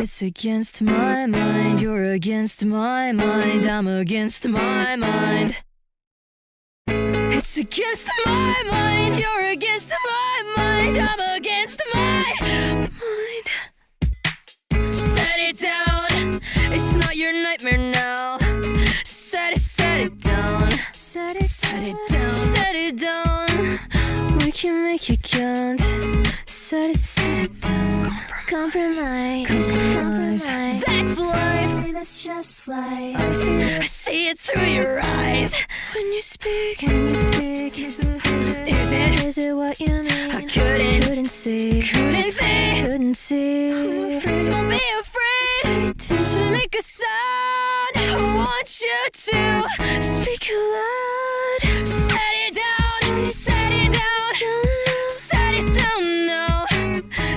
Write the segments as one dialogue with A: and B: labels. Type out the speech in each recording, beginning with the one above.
A: It's against my mind, you're against my mind, I'm against my mind. It's against my mind, you're against my mind, I'm against my mind. Set it down, it's not your nightmare now. Set it down. Set it down. Set it down. We can make it count. Set it down. Compromise. That's life. That's just life. I see it through your eyes. When you speak. Is it what you mean? I couldn't see. I'm afraid. Don't be afraid to make a sound. I want you to speak aloud. Set it down. Set it down now.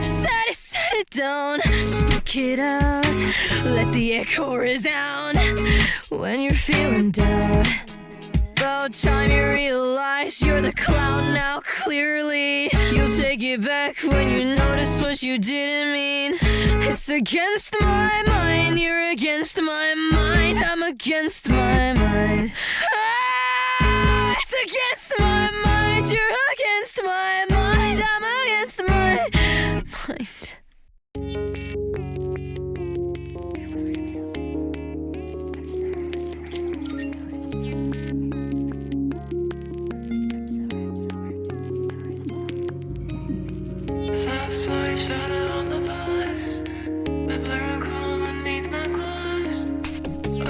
A: Set it down. Speak it out. Let the echo resound. When you're feeling down, about time you realize you're the clown now. Clearly, you'll take it back when you notice what you didn't mean. It's against my mind, you're against my mind, I'm against my mind. Ah, it's against my mind, you're against my mind, I'm against my mind.
B: Slowly shadow on the bus. The blur of cold beneath my clothes. A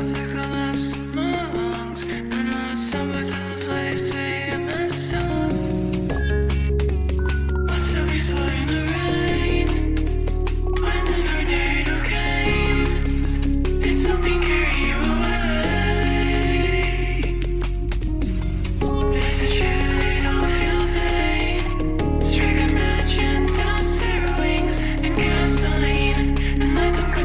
B: big collapse in my lungs. And now it's summer to the place where you messed up. What's that we saw in the rain? When the tornado came, did something carry you away? Is it true you don't feel pain? Strike a match and toss their wings and gasoline and let them go.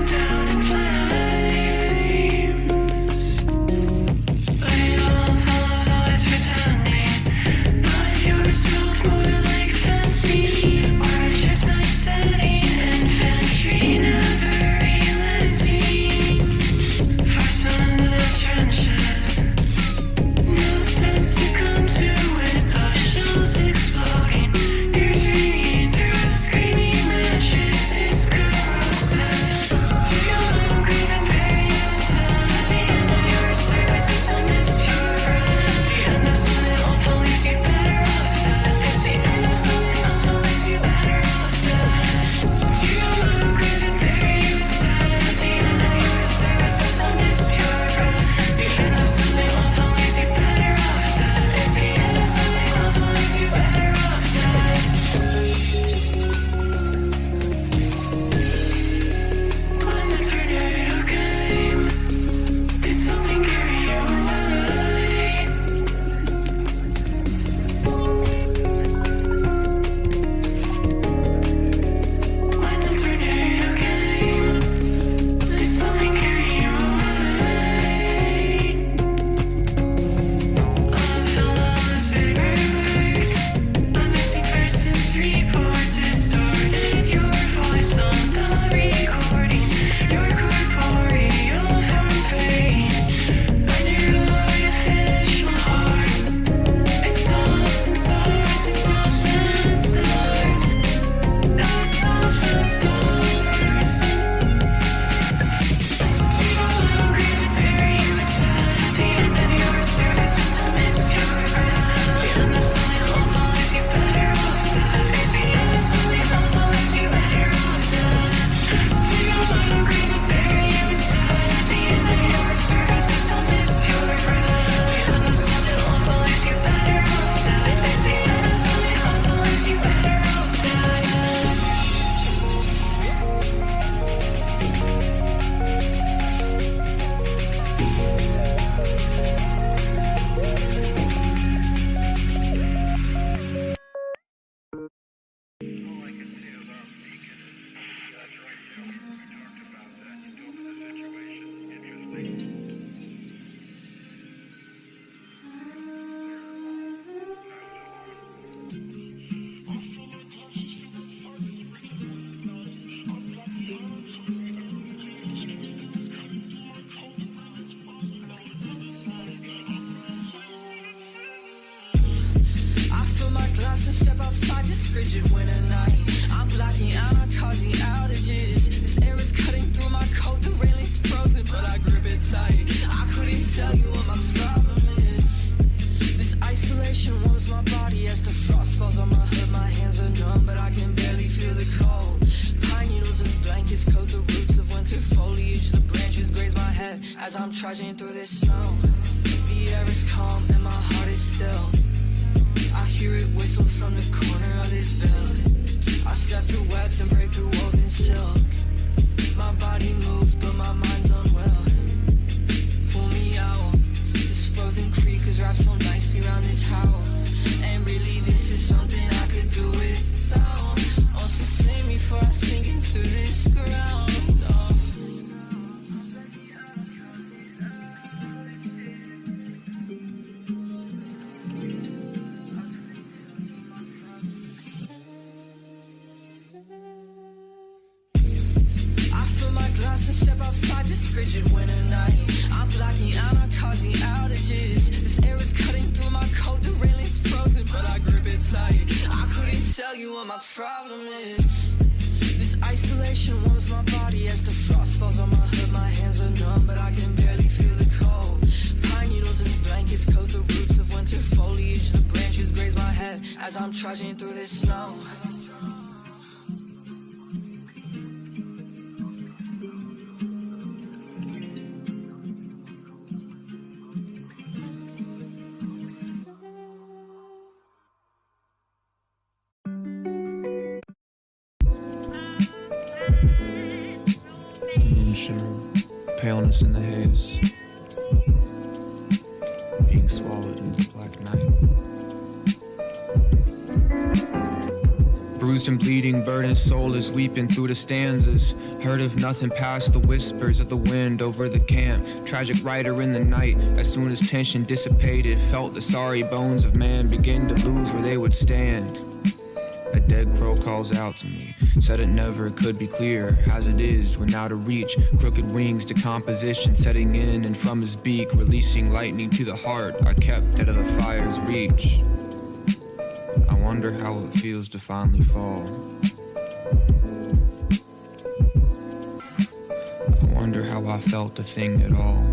A: as I'm trudging through this snow. The air is calm and my heart is still. I hear it whistle from the corner of this building. I step through webs and break through woven silk. My body moves but my mind's unwilling. Pull me out. This frozen creek is wrapped so nicely around this house. And really this is something I could do without. Also save me before I sink into this ground. Oh. And step outside this frigid winter night. I'm blacking out, I'm causing outages. This air is cutting through my coat, the railing's frozen, but I grip it tight. I couldn't tell you what my problem is. This isolation warms my body as the frost falls on my hood. My hands are numb, but I can barely feel the cold. Pine needles as blankets coat the roots of winter foliage. The branches graze my head as I'm trudging through this snow.
C: Paleness in the haze, being swallowed into the black night. Bruised and bleeding, burdened soul is weeping through the stanzas. Heard of nothing past the whispers of the wind over the camp. Tragic rider in the night, as soon as tension dissipated, felt the sorry bones of man begin to lose where they would stand. A dead crow calls out to me, said it never could be clear, as it is when out of reach, crooked wings decomposition setting in, and from his beak releasing lightning to the heart, are kept out of the fire's reach. I wonder how it feels to finally fall. I wonder how I felt a thing at all.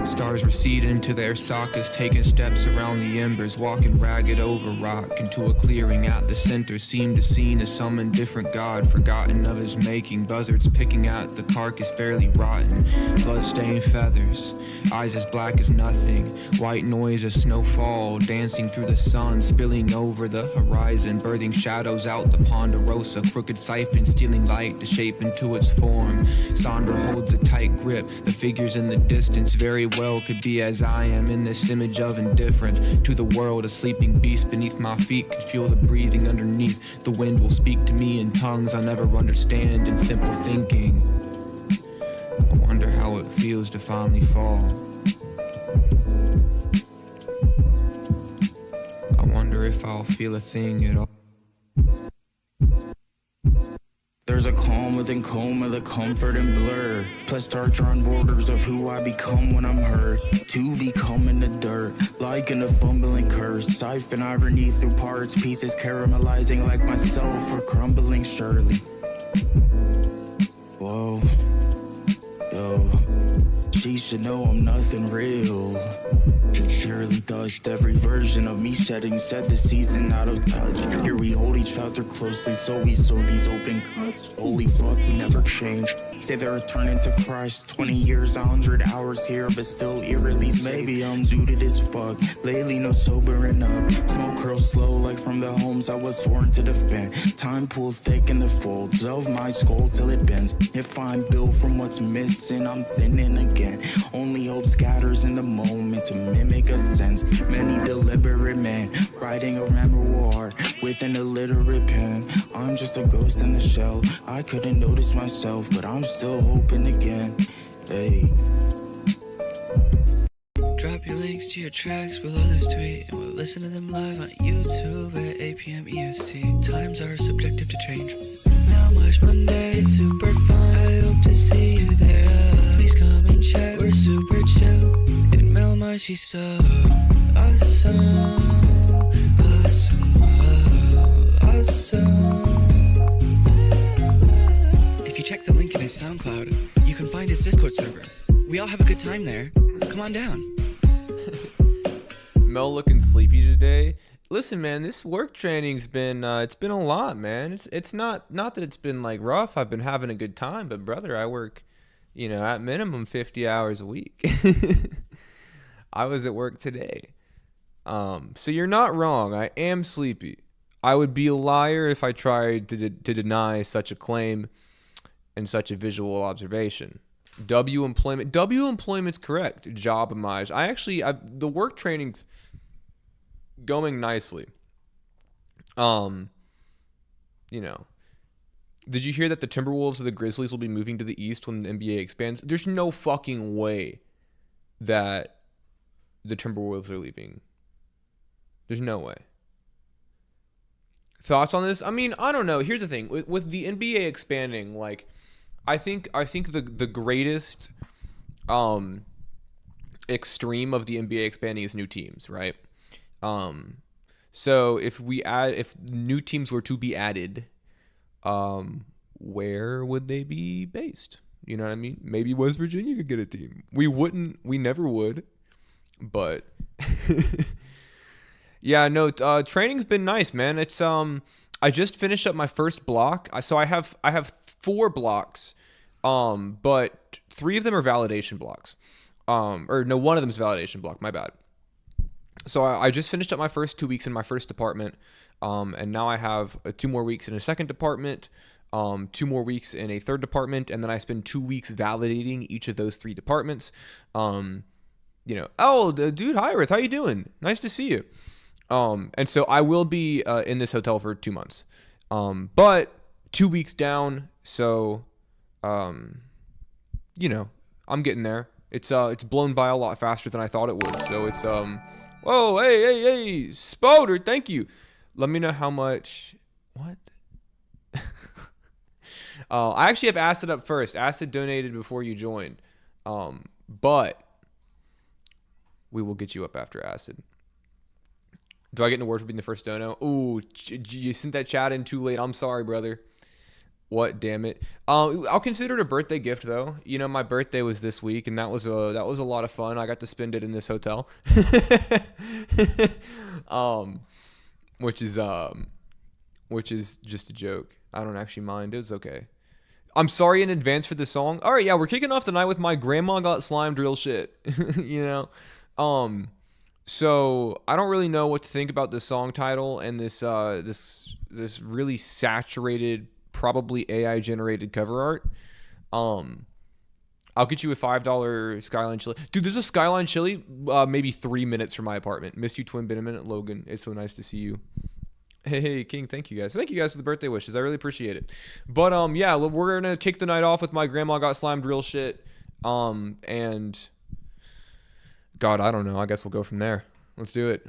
C: Stars recede into their sockets, taking steps around the embers, walking ragged over rock into a clearing at the center. Seemed to seen as some indifferent god, forgotten of his making. Buzzards picking at the carcass, barely rotten. Blood-stained feathers, eyes as black as nothing. White noise as snowfall, dancing through the sun, spilling over the horizon, birthing shadows out the ponderosa. Crooked siphon stealing light to shape into its form. Sandra holds a tight grip, the figures in the distance very well could be as I am in this image of indifference to the world. A sleeping beast beneath my feet could feel the breathing underneath. The wind will speak to me in tongues I'll never understand in simple thinking. I wonder how it feels to finally fall. I wonder if I'll feel a thing at all.
D: There's a calm within coma, the comfort and blur. Plus dark drawn borders of who I become when I'm hurt. To become in the dirt, like in a fumbling curse. Siphon irony through parts, pieces caramelizing like myself or crumbling surely. Whoa, yo, she should know I'm nothing real. Sincerely dust every version of me shedding, said the season out of touch. Here we hold each other closely, so we sew these open cuts. Holy fuck, we never change. Say they're returning to Christ. 20 years, 100 hours here, but still eerily safe. Maybe I'm zooted as fuck. Lately, no sobering up. Smoke curls slow, like from the homes I was sworn to defend. Time pool thick in the folds of my skull till it bends. If I'm built from what's missing, I'm thinning again. Only hope scatters in the moment to mimic a sense. Many deliberate men writing a memoir with an illiterate pen. I'm just a ghost in the shell. I couldn't notice myself, but I'm still hoping again. Hey.
B: Drop your links to your tracks below this tweet, and we'll listen to them live on YouTube at 8 p.m. EST. Times are subjective to change. Melmige Monday, super fun. I hope to see you there. Please come and check. We're super chill. And Melmige, she's so awesome. Awesome. Awesome. If you check the link in his SoundCloud, you can find his Discord server. We all have a good time there. Come on down.
C: Mel looking sleepy today. Listen, man, this work training's been it's been a lot, man. It's not that it's been like rough. I've been having a good time, but brother, I work at minimum 50 hours a week. I was at work today. So you're not wrong. I am sleepy. I would be a liar if I tried to deny such a claim and such a visual observation. W employment's correct. Job homage. The work training's going nicely. Did you hear that the Timberwolves or the Grizzlies will be moving to the East when the NBA expands? There's no fucking way that the Timberwolves are leaving. There's no way. Thoughts on this? I mean, I don't know. Here's the thing. With the NBA expanding, like, I think the greatest extreme of the NBA expanding is new teams, right? So if new teams were to be added, where would they be based? You know what I mean? Maybe West Virginia could get a team. We never would, but yeah, no, training's been nice, man. It's, I just finished up my first block. So I have 4 blocks, but 3 of them are validation blocks. Or no, one of them is validation block, my bad. So I just finished up my first 2 weeks in my first department, and now I have 2 more weeks in a second department, 2 more weeks in a third department, and then I spend 2 weeks validating each of those 3 departments. Dude, hi, Earth, how you doing? Nice to see you. And so I will be in this hotel for 2 months, but 2 weeks down. So, I'm getting there. It's blown by a lot faster than I thought it would. So it's, whoa, hey, Spoder, thank you. Let me know how much, what? I actually have Acid up first. Acid donated before you joined. But we will get you up after Acid. Do I get an award for being the first dono? Ooh, you sent that chat in too late. I'm sorry, brother. What? Damn it. I'll consider it a birthday gift, though. My birthday was this week, and that was a lot of fun. I got to spend it in this hotel, which is just a joke. I don't actually mind. It was okay. I'm sorry in advance for the song. All right, yeah, we're kicking off the night with my grandma got slimed real shit. So I don't really know what to think about this song title and this really saturated, probably AI generated cover art. I'll get you a $5 Skyline chili. Dude, there's a Skyline chili maybe 3 minutes from my apartment. Missed you, Twin Benevolent, Logan. It's so nice to see you. Hey, King, thank you guys. Thank you guys for the birthday wishes. I really appreciate it. But yeah, we're gonna kick the night off with my grandma got slimed real shit. And God, I don't know. I guess we'll go from there. Let's do it.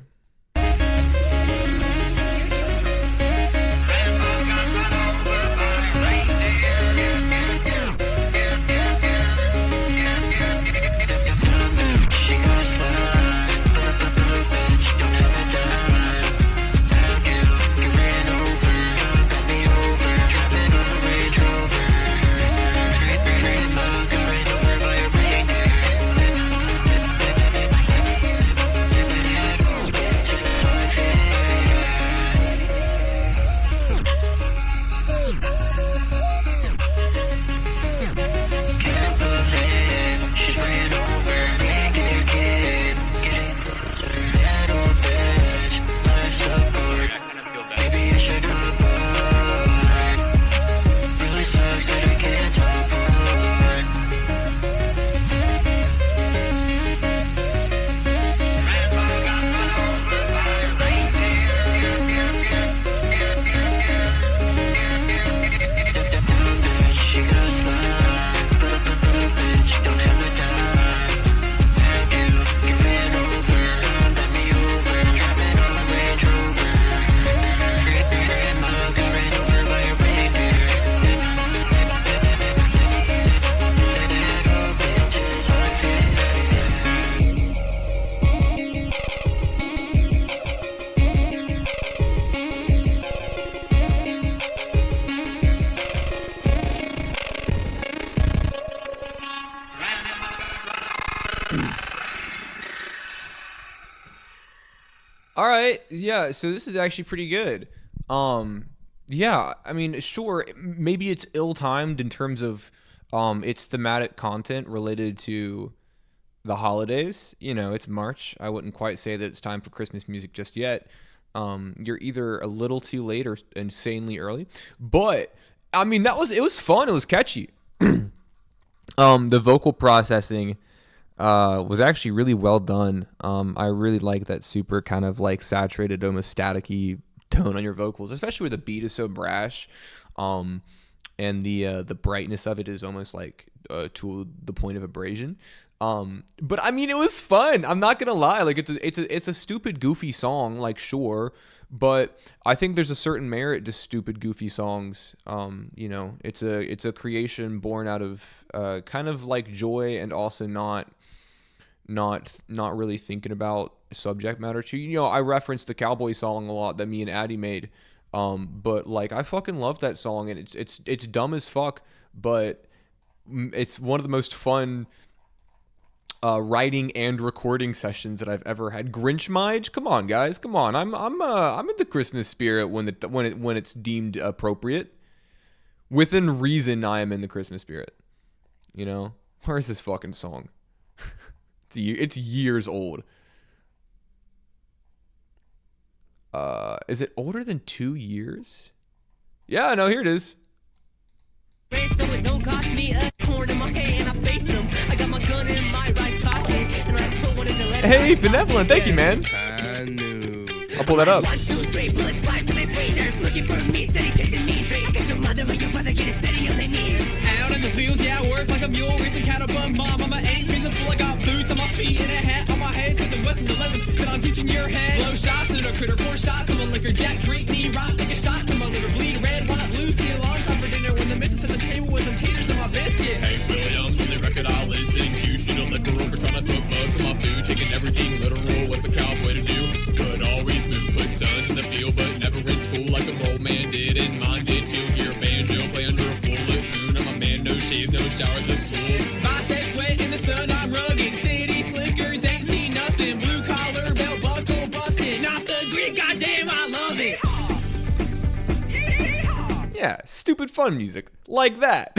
C: All right, yeah, so this is actually pretty good. Yeah, I mean, sure, maybe it's ill-timed in terms of It's thematic content related to the holidays. You know, it's March. I wouldn't quite say that it's time for Christmas music just yet. You're either a little too late or insanely early. But I mean, it was fun. It was catchy. The vocal processing was actually really well done. I really like that super kind of like saturated, almost static-y tone on your vocals, especially where the beat is so brash. And the brightness of it is almost like to the point of abrasion. But I mean, it was fun. I'm not gonna lie. Like it's a stupid, goofy song. Like sure, but I think there's a certain merit to stupid, goofy songs. You know, it's a creation born out of kind of like joy and also not really thinking about subject matter too. You know, I referenced the cowboy song a lot that me and Addie made. But like I fucking love that song, and it's dumb as fuck, but it's one of the most fun writing and recording sessions that I've ever had. Grinch-mige, come on guys, come on. I'm in the Christmas spirit when it's deemed appropriate. Within reason, I am in the Christmas spirit. You know, where is this fucking song? It's years old. Is it older than 2 years? Yeah, no, here it is.
E: So it don't cost me a corn in my hand, I face them. I got my gun in my right pocket, and I put one in the left.
C: Hey, Benevolent, thank you, man.
F: I knew.
C: I'll pull that up.
E: 1, 2, 3, bullets fly to their features. Looking for me, steady chasing me. Drake, get your mother or your brother, get it steady on their knees. Out in the fields, yeah, I work like a mule, racing cattle, bum bomb. I'm an 8 reason full, I got boots on my feet and a hat on my head. Smith and Wesson, the lesson that I'm teaching your head. Blow shots at a critter, pour shots on my liquor. Jack, drink me, rock, take a shot to my liver. Bleed red, white, blue, stay a long time for dinner. When the missus at the table with some taters and my biscuits.
G: Hank Williams on the record I listen to. Shoot a liquor for trying to put bugs in my food. Taking everything literal, what's a cowboy to do? But always move, put sons in the field, but never in school like the old man did. And mine did too. Hear a banjo play under a full lit moon. I'm a man, no shaves, no showers, just tools. Bicep sweat in the sun, I'm rugged. City slickers, ain't seen nothing. Blue collar, belt buckle busted. Off the grid, goddamn, I love it.
C: Yeah, stupid fun music like that.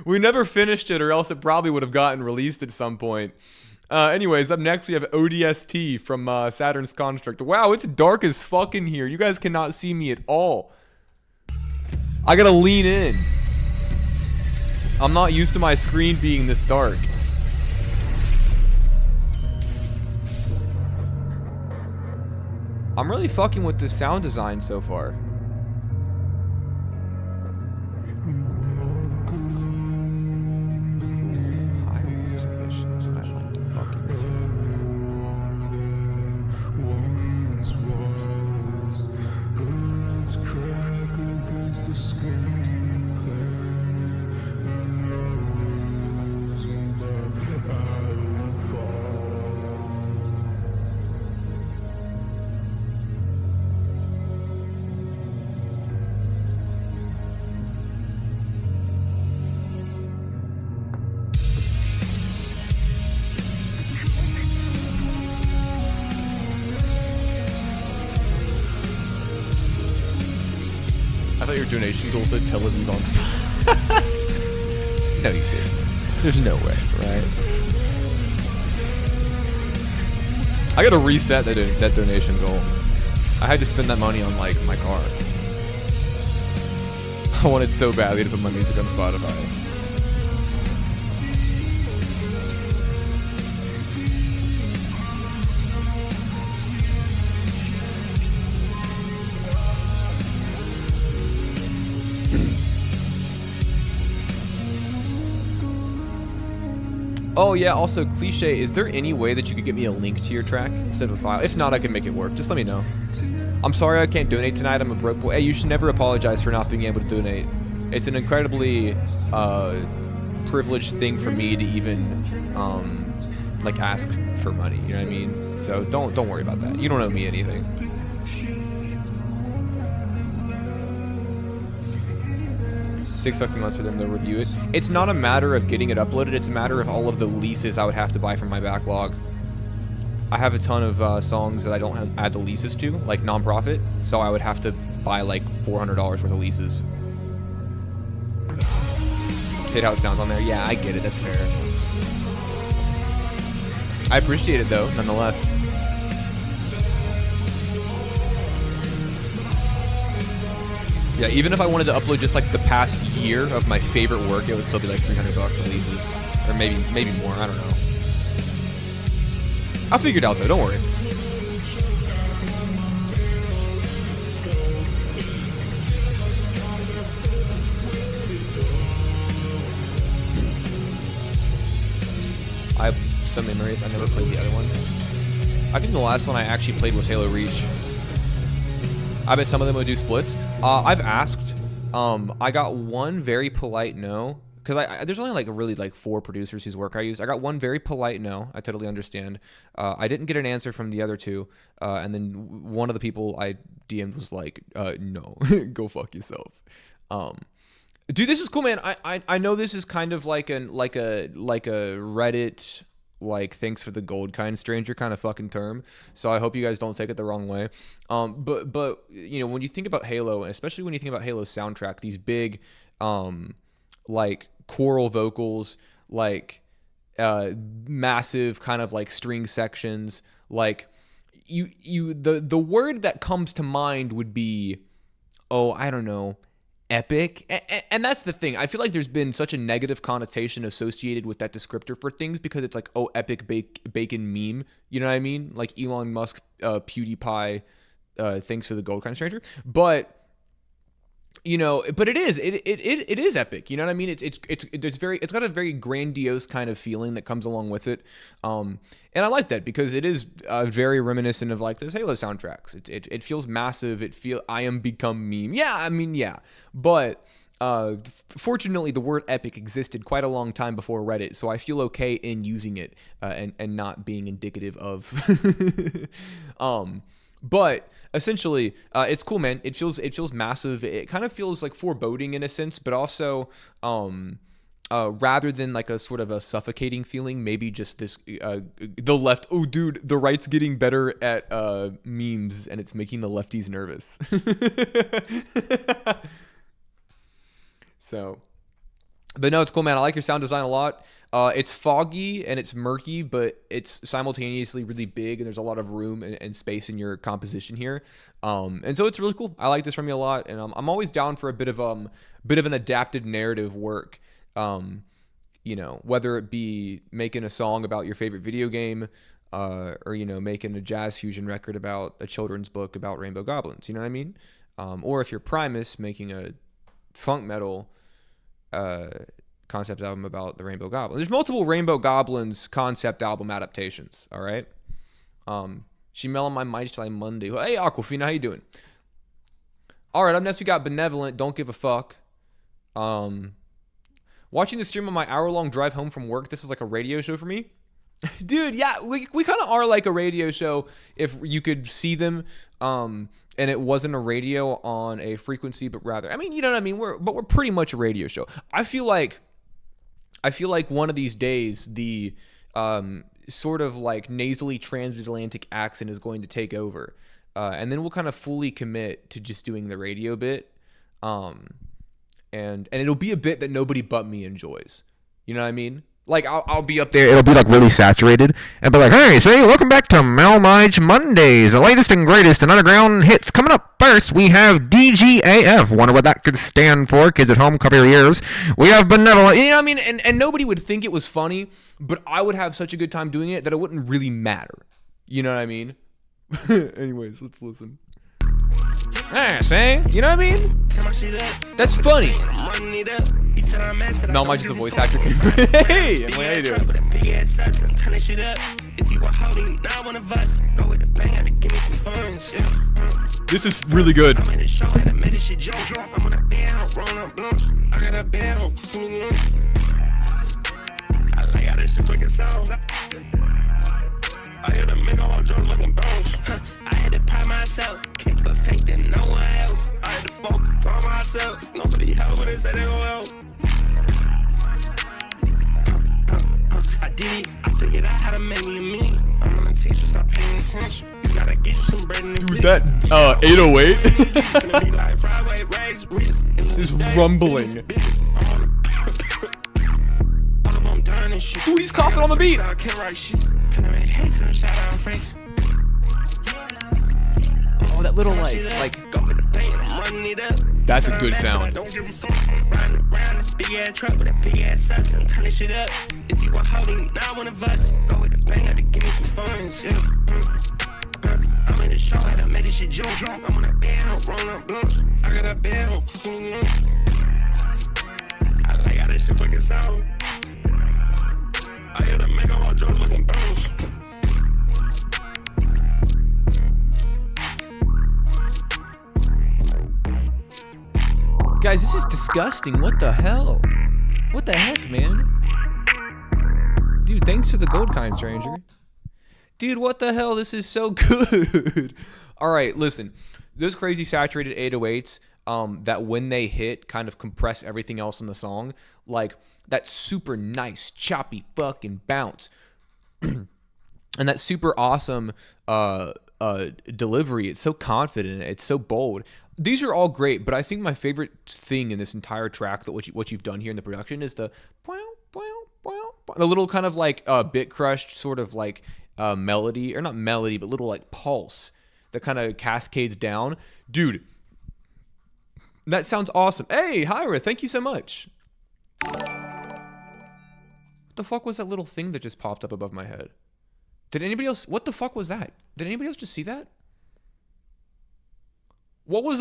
C: We never finished it, or else it probably would have gotten released at some point. Anyways, up next we have ODST from Saturn's Construct. Wow, it's dark as fuck in here. You guys cannot see me at all. I gotta lean in. I'm not used to my screen being this dark. I'm really fucking with the sound design so far. High resolution is what I like to fucking see. I thought your donation goal said Tel Aviv on spot. No, you didn't. There's no way, right? I gotta reset that donation goal. I had to spend that money on, like, my car. I wanted so badly to put my music on Spotify. Oh yeah, also cliche, is there any way that you could get me a link to your track instead of a file? If not, I can make it work. Just let me know. I'm sorry I can't donate tonight. I'm a broke boy. Hey, you should never apologize for not being able to donate. It's an incredibly privileged thing for me to even like ask for money. You know what I mean? So don't worry about that. You don't owe me anything. 6 fucking months for them to review it. It's not a matter of getting it uploaded, it's a matter of all of the leases I would have to buy from my backlog. I have a ton of songs that I don't add the leases to, like non-profit, so I would have to buy like $400 worth of leases.
F: hate how it sounds on there. Yeah, I get it. That's fair. I appreciate it though, nonetheless. Yeah, even if I wanted to upload just like the past year of my favorite work, it would still be like $300 at least, or maybe more. I don't know. I'll figure it out though. Don't worry. I have some memories. I never played the other ones. I think the last one I actually played was Halo Reach. I bet some of them would do splits. I've asked. I got one very polite no, because there's only like really like 4 producers whose work I use. I got one very polite no. I totally understand. I didn't get an answer from the other 2, and then one of the people I DM'd was like, no, go fuck yourself. Dude, this is cool, man. I know this is kind of like a Reddit, like, thanks for the gold kind stranger kind of fucking term, so I hope you guys don't take it the wrong way. But you know, when you think about Halo, and especially when you think about Halo's soundtrack, these big like choral vocals, like massive kind of like string sections, like the word that comes to mind would be, oh, I don't know, epic. And that's the thing. I feel like there's been such a negative connotation associated with that descriptor for things because it's like, oh, epic bacon meme. You know what I mean? Like Elon Musk, PewDiePie, thanks for the gold kind of stranger. But you know, but it is epic. You know what I mean? It's got a very grandiose kind of feeling that comes along with it. And I like that because it is very reminiscent of like those Halo soundtracks. It feels massive. I am become meme. Yeah, I mean, yeah. But fortunately, the word epic existed quite a long time before Reddit, so I feel okay in using it and not being indicative of. But essentially, it's cool, man. It feels massive. It kind of feels like foreboding in a sense, but also rather than like a sort of a suffocating feeling, maybe just this the left. Oh, dude, the right's getting better at memes, and it's making the lefties nervous. So. But no, it's cool, man. I like your sound design a lot. It's foggy and it's murky, but it's simultaneously really big, and there's a lot of room and space in your composition here. And so it's really cool. I like this from you a lot, and I'm always down for a bit of an adapted narrative work. You know, whether it be making a song about your favorite video game, or you know, making a jazz fusion record about a children's book about rainbow goblins. You know what I mean? Or if you're Primus, making a funk metal concept album about the Rainbow Goblin. There's multiple Rainbow Goblins concept album adaptations, all right? She mail on my mic till Monday. Hey, Aquafina, how you doing? All right, up next we got Benevolent, Don't Give a Fuck. Watching the stream on my hour-long drive home from work, this is like a radio show for me. Dude, yeah, we kind of are like a radio show if you could see them, and it wasn't a radio on a frequency, but rather, I mean, you know what I mean? We're pretty much a radio show. I feel like one of these days, the sort of like nasally transatlantic accent is going to take over, and then we'll kind of fully commit to just doing the radio bit, and it'll be a bit that nobody but me enjoys. You know what I mean? Like, I'll be up there, it'll be, like, really saturated, and be like, hey, say, welcome back to Melmige Mondays, the latest and greatest in underground hits. Coming up first, we have DGAF. Wonder what that could stand for. Kids at home, cover your ears. We have Benevolent. You know what I mean? And nobody would think it was funny, but I would have such a good time doing it that it wouldn't really matter. You know what I mean? Anyways, let's listen. Say, you know what I mean? That's funny. Melmige is a voice actor. Hey, how you doing? This is really good.
E: I had to make all my drugs looking bones. I had to pride myself, can't put faith in no one else. I had to focus on myself, cause nobody helped when they said they go help. I did it, I figured out how to make me a million. I'm gonna teach you, stop paying attention. You gotta get you some bread in the
F: dude, that 808 is rumbling.
E: running shit.
F: Dude, he's coughing on the beat.
E: I can't write shit. Finna make hate to the shout out Franks.
F: Oh, that little like.
E: Go with the paint, I'm running it up.
F: That's a good sound.
E: Don't give a fuck. Riding around this big ass truck with a big ass size and turn this shit up. If you want holding, not one of us. Go with the bang, had to give me some funds. Yeah. I'm in the show, had to make this shit jump. I'm on a bed, rolling up blunts. I got a bed, I'm cooking lunch. I like how this shit fucking sound. I had to make all my drugs fucking bounce.
F: Guys, this is disgusting. What the hell? What the heck, man? Dude, thanks for the gold kind, stranger. Dude, what the hell? This is so good. All right, listen. Those crazy saturated 808s that when they hit kind of compress everything else in the song, like that super nice choppy fucking bounce and that super awesome delivery. It's so confident. It's so bold. These are all great, but I think my favorite thing in this entire track, that what you've done here in the production, is the little kind of like bit crushed sort of like melody, or not melody, but little like pulse that kind of cascades down. Dude, that sounds awesome. Hey, Hyra, thank you so much. What the fuck was that little thing that just popped up above my head? Did anybody else? What the fuck was that? Did anybody else just see that? What was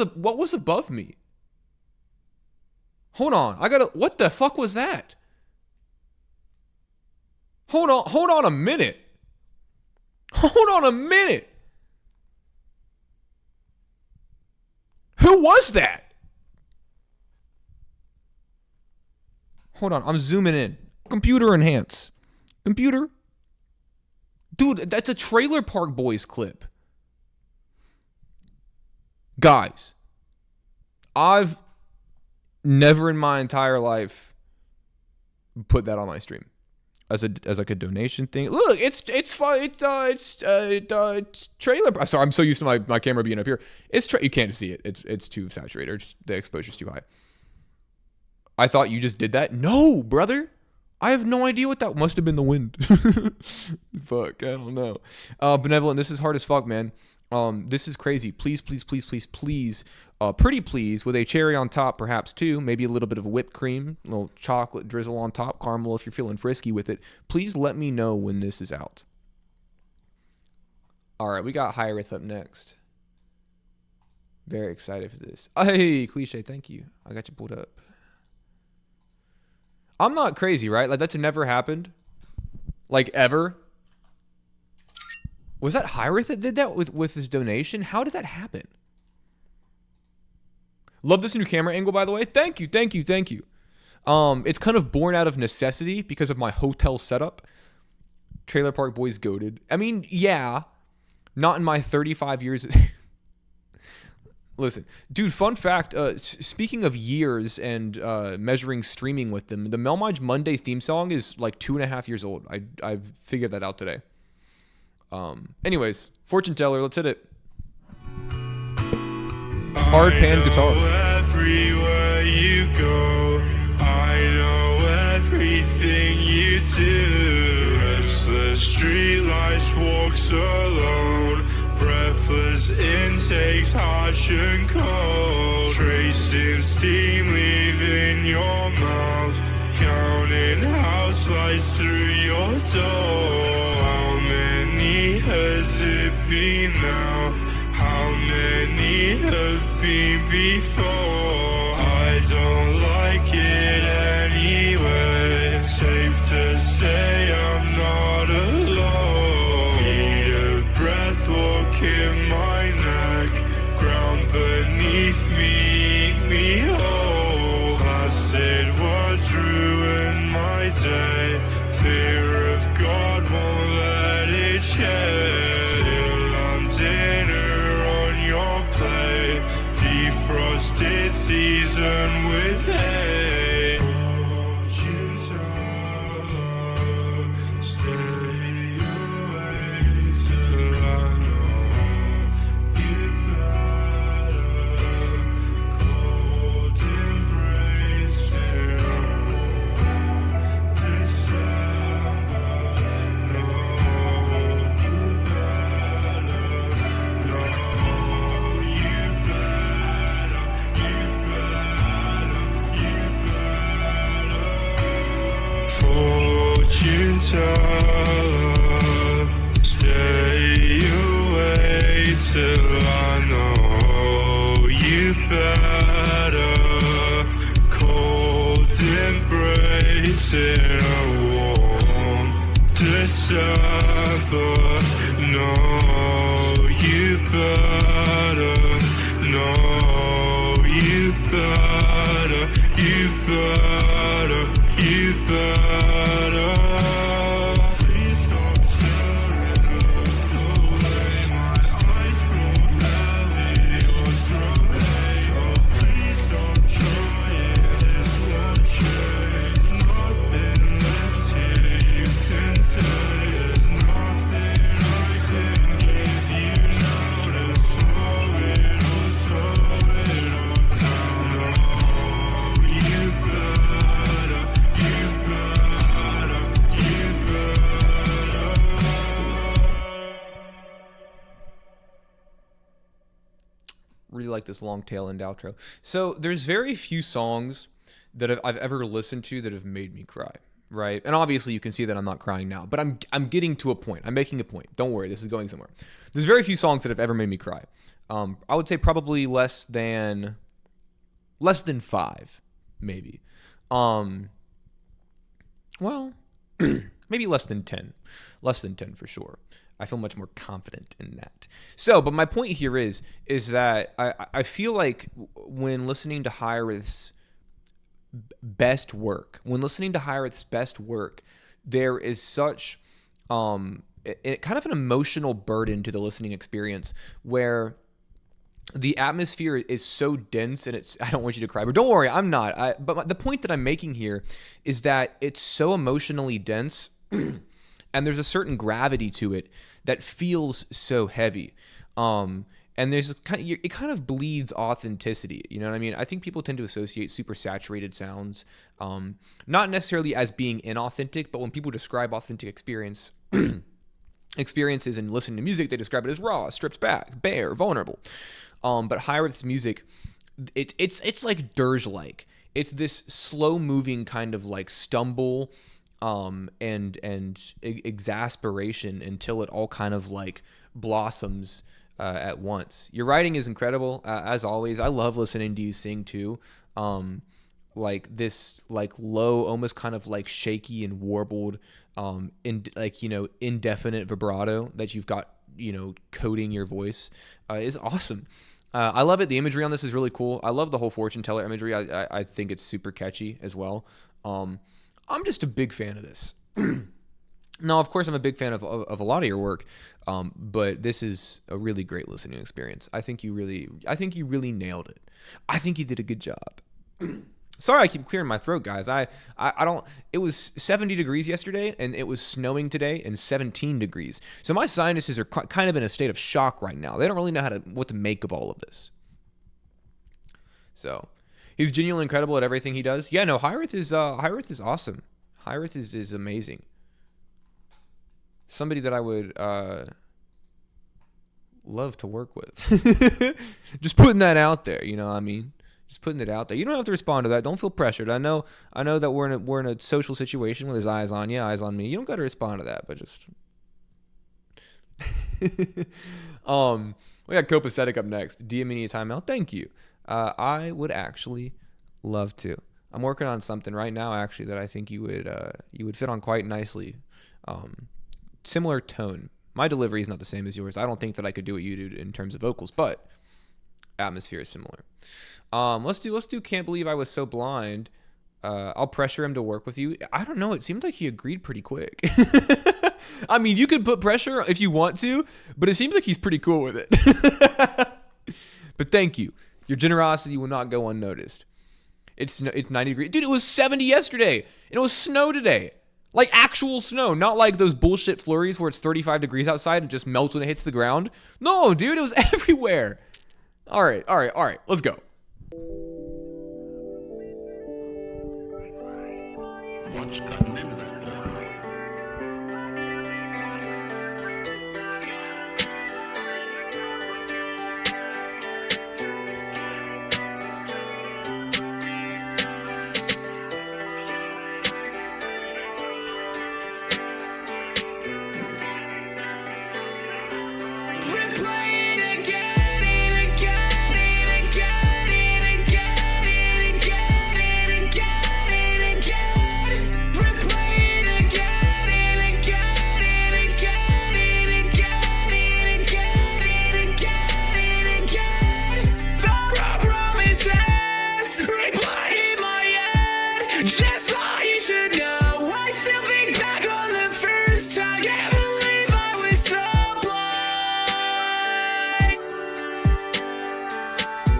F: above me? Hold on. What the fuck was that? Hold on a minute. Hold on a minute. Who was that? Hold on, I'm zooming in. Computer enhance. Computer. Dude, that's a Trailer Park Boys clip. Guys, I've never in my entire life put that on my stream as like a donation thing. Look, it's fun. It's trailer. Sorry, I'm so used to my camera being up here. You can't see it. It's too saturated. The exposure's too high. I thought you just did that. No, brother. I have no idea what that must have been. The wind. Fuck, I don't know. Benevolent, this is hard as fuck, man. This is crazy. Please, please, please, please, please, pretty please, with a cherry on top, perhaps too, maybe a little bit of whipped cream, a little chocolate drizzle on top, caramel if you're feeling frisky with it. Please let me know when this is out. All right, we got Hyrith up next. Very excited for this. Hey, Cliche, thank you. I got you pulled up. I'm not crazy, right? Like, that's never happened. Like, ever. Was that Hyrith that did that with his donation? How did that happen? Love this new camera angle, by the way. Thank you, thank you, thank you. It's kind of born out of necessity because of my hotel setup. Trailer Park Boys goated. I mean, yeah. Not in my 35 years. Listen, dude, fun fact. Speaking of years and measuring streaming with them, the Melmige Monday theme song is like 2.5 years old. I've figured that out today. Anyways, fortune teller, let's hit it. Hard pan guitar.
H: Everywhere you go, I know everything you do. Restless streetlights, walks alone, breathless intakes, harsh and cold. Tracing steam, leaving your mouth, counting house lights through your door. How many has it been now? How many have been before? I don't like it anyway. Safe to say I'm not alone. Heat of breath walking my neck, ground beneath me, eat me whole. Blasted words ruin my day. Fear of God won't let it change. Till I'm dinner on your plate, defrosted season with hay. Fortune teller, stay away till I know you better. Cold embrace and this tell her, stay away till I know you better. Cold embrace in a warm December. No, you better. No, you better. You better. You better. Please don't tear it away. My eyes grow heavy. Yours grow heavy. Please don't try it. This won't change. Nothing left here you can say. There's nothing I can give you now to slow it all down. No, you better. You better. You better.
F: Really like this long tail end outro. So there's very few songs that I've ever listened to that have made me cry, right? And obviously you can see that I'm not crying now, but I'm getting to a point. I'm making a point. Don't worry, this is going somewhere. There's very few songs that have ever made me cry. I would say probably less than 5, maybe. Well, maybe less than 10. Less than 10 for sure. I feel much more confident in that. So, but my point here is that I feel like when listening to Hyrith's best work, there is such kind of an emotional burden to the listening experience where the atmosphere is so dense, and I don't want you to cry, but don't worry, I'm not. But the point that I'm making here is that it's so emotionally dense and there's a certain gravity to it that feels so heavy. And it kind of bleeds authenticity. You know what I mean? I think people tend to associate super saturated sounds, not necessarily as being inauthentic, but when people describe authentic experiences and listening to music, they describe it as raw, stripped back, bare, vulnerable. But Hyrith's music, it's like dirge-like. It's this slow-moving kind of like stumble, and exasperation until it all kind of like blossoms at once. Your writing is incredible, as always. I love listening to you sing too. Like this, like low, almost kind of like shaky and warbled, indefinite vibrato that you've got, coating your voice, is awesome. I love it. The imagery on this is really cool. I love the whole fortune teller imagery. I think it's super catchy as well. I'm just a big fan of this. Now, of course, I'm a big fan of a lot of your work, but this is a really great listening experience. I think you really nailed it. I think you did a good job. Sorry, I keep clearing my throat, guys. I don't. It was 70 degrees yesterday, and it was snowing today, and 17 degrees. So my sinuses are kind of in a state of shock right now. They don't really know what to make of all of this. So. He's genuinely incredible at everything he does. Yeah, no, Hyrith is awesome. Hyrith is amazing. Somebody that I would love to work with. Just putting that out there, you know what I mean? Just putting it out there. You don't have to respond to that. Don't feel pressured. I know that we're in a social situation where there's eyes on you, eyes on me. You don't got to respond to that, but just we got Copacetic up next. DM me a timeout. Thank you. I would actually love to. I'm working on something right now, actually, that I think you would fit on quite nicely. Similar tone. My delivery is not the same as yours. I don't think that I could do what you do in terms of vocals, but atmosphere is similar. Let's do Can't Believe I Was So Blind. I'll pressure him to work with you. I don't know. It seemed like he agreed pretty quick. I mean, you could put pressure if you want to, but it seems like he's pretty cool with it. But thank you. Your generosity will not go unnoticed. It's 90 degrees. Dude, it was 70 yesterday. And it was snow today. Like actual snow. Not like those bullshit flurries where it's 35 degrees outside and just melts when it hits the ground. No, dude, it was everywhere. All right. Let's go.
I: What's gotten into that guy?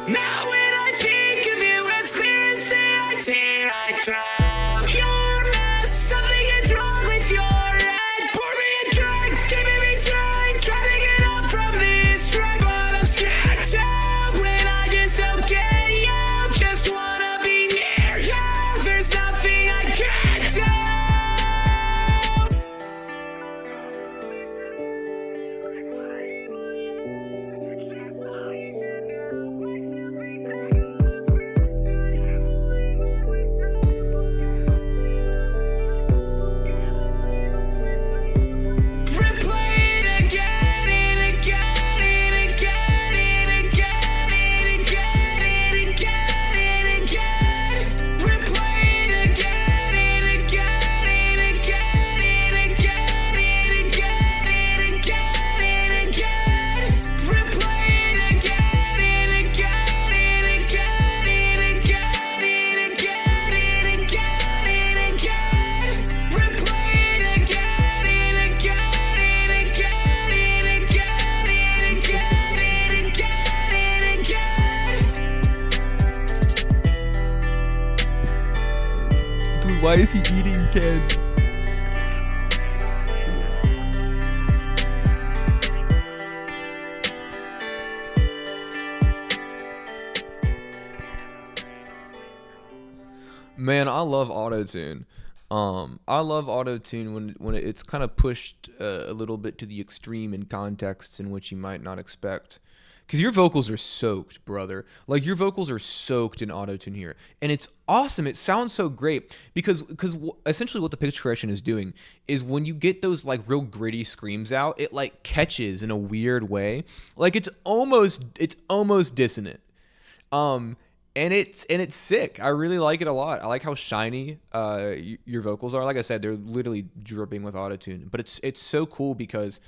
E: Now when I think of you, it's clear as day I see right through your mess. Something is wrong with your head. Pour me a drink, keeping me straight. Trying to get up from this drug, but I'm scared to. When I get so gay, you just wanna be near you. There's nothing I can't do. Replay it again and again and again and again and again and again and again. Replay it again and again and again and again and again and again and again. Replay it again and again and again and again and again and again and again. Replay it again and again and again and again and again and again.
F: Dude, why is he eating Ken? Man, I love autotune. I love autotune when it's kind of pushed a little bit to the extreme in contexts in which you might not expect. Because your vocals are soaked, brother. Like, your vocals are soaked in autotune here. And it's awesome. It sounds so great. Because essentially what the pitch correction is doing is when you get those, like, real gritty screams out, it, like, catches in a weird way. Like, it's almost dissonant. And it's sick. I really like it a lot. I like how shiny your vocals are. Like I said, they're literally dripping with autotune. But it's so cool because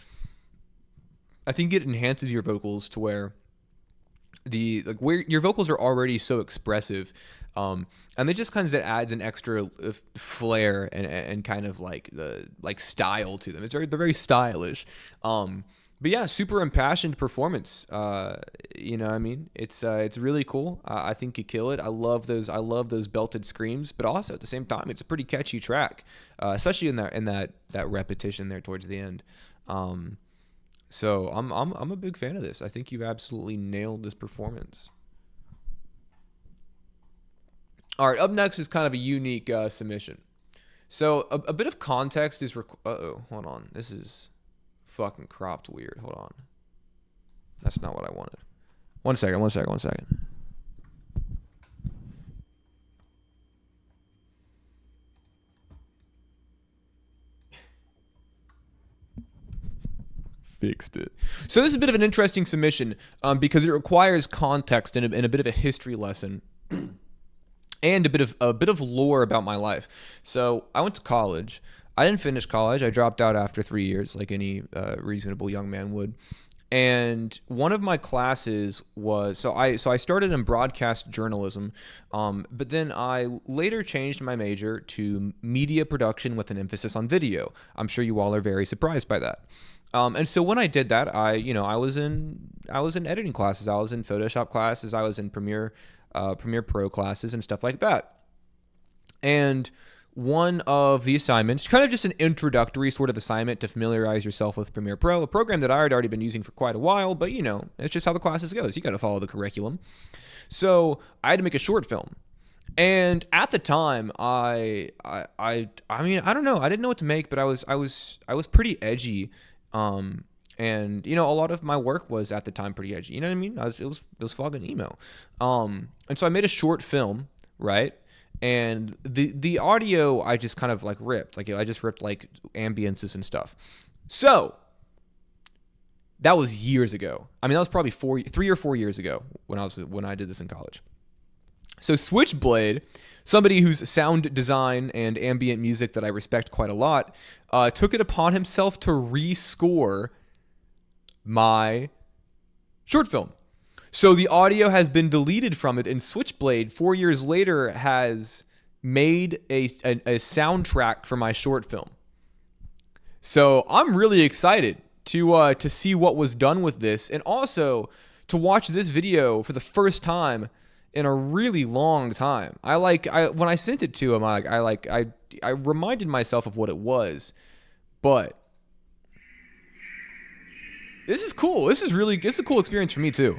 F: I think it enhances your vocals to where where your vocals are already so expressive, and it just kind of adds an extra flair and kind of like style to them. They're very stylish. But yeah, super impassioned performance. You know what I mean? It's really cool. I think you kill it. I love those belted screams, but also at the same time, it's a pretty catchy track, especially in that repetition there towards the end. So I'm a big fan of this. I think you've absolutely nailed this performance. All right, up next is kind of a unique submission. So a bit of context is hold on. This is fucking cropped weird. Hold on. That's not what I wanted. One second. Fixed it. So this is a bit of an interesting submission because it requires context and a bit of a history lesson and a bit of lore about my life. So I went to college. I didn't finish college. I dropped out after 3 years, like any reasonable young man would. And one of my classes was I started in broadcast journalism, but then I later changed my major to media production with an emphasis on video. I'm sure you all are very surprised by that. And so when I did that, I was in editing classes, I was in Photoshop classes, I was in Premiere Pro classes and stuff like that. And one of the assignments, kind of just an introductory sort of assignment to familiarize yourself with Premiere Pro, a program that I had already been using for quite a while, but it's just how the classes goes. You got to follow the curriculum. So I had to make a short film. And at the time, I mean, I don't know, I didn't know what to make, but I was pretty edgy. And a lot of my work was at the time pretty edgy. You know what I mean? It was fucking emo. And so I made a short film, right? And the audio I just kind of like ripped. Like I just ripped like ambiences and stuff. So that was years ago. I mean, that was probably 3 or 4 years ago when I did this in college. So Switchblade, somebody whose sound design and ambient music that I respect quite a lot, took it upon himself to rescore my short film. So the audio has been deleted from it, and Switchblade, 4 years later, has made a soundtrack for my short film. So I'm really excited to see what was done with this, and also to watch this video for the first time in a really long time. When I sent it to him, I reminded myself of what it was, but this is cool. This is a cool experience for me too.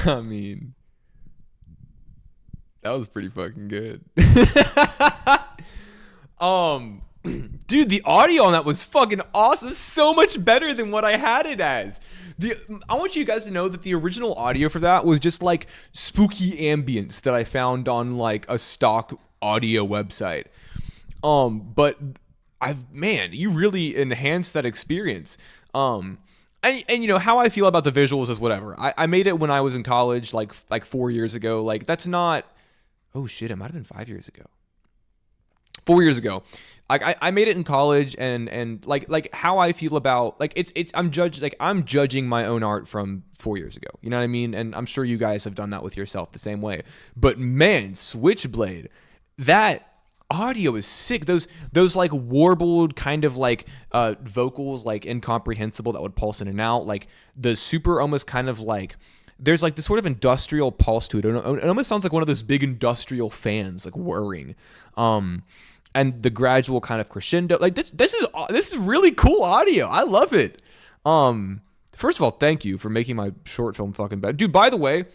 F: I mean, that was pretty fucking good. Dude, the audio on that was fucking awesome. So much better than what I had it as. I want you guys to know that the original audio for that was just like spooky ambience that I found on like a stock audio website. But man, you really enhanced that experience. And you know how I feel about the visuals is whatever. I made it when I was in college, like 4 years ago. Like that's not. Oh shit! It might have been 5 years ago. 4 years ago. Like I made it in college, and like how I feel about like I'm judging my own art from 4 years ago. You know what I mean? And I'm sure you guys have done that with yourself the same way. But man, Switchblade, that audio is sick. Those like warbled kind of like vocals, like incomprehensible that would pulse in and out, like the super almost kind of like there's like this sort of industrial pulse to it. It almost sounds like one of those big industrial fans like whirring. And the gradual kind of crescendo, like this is really cool audio. I love it. First of all, thank you for making my short film fucking better, dude. By the way,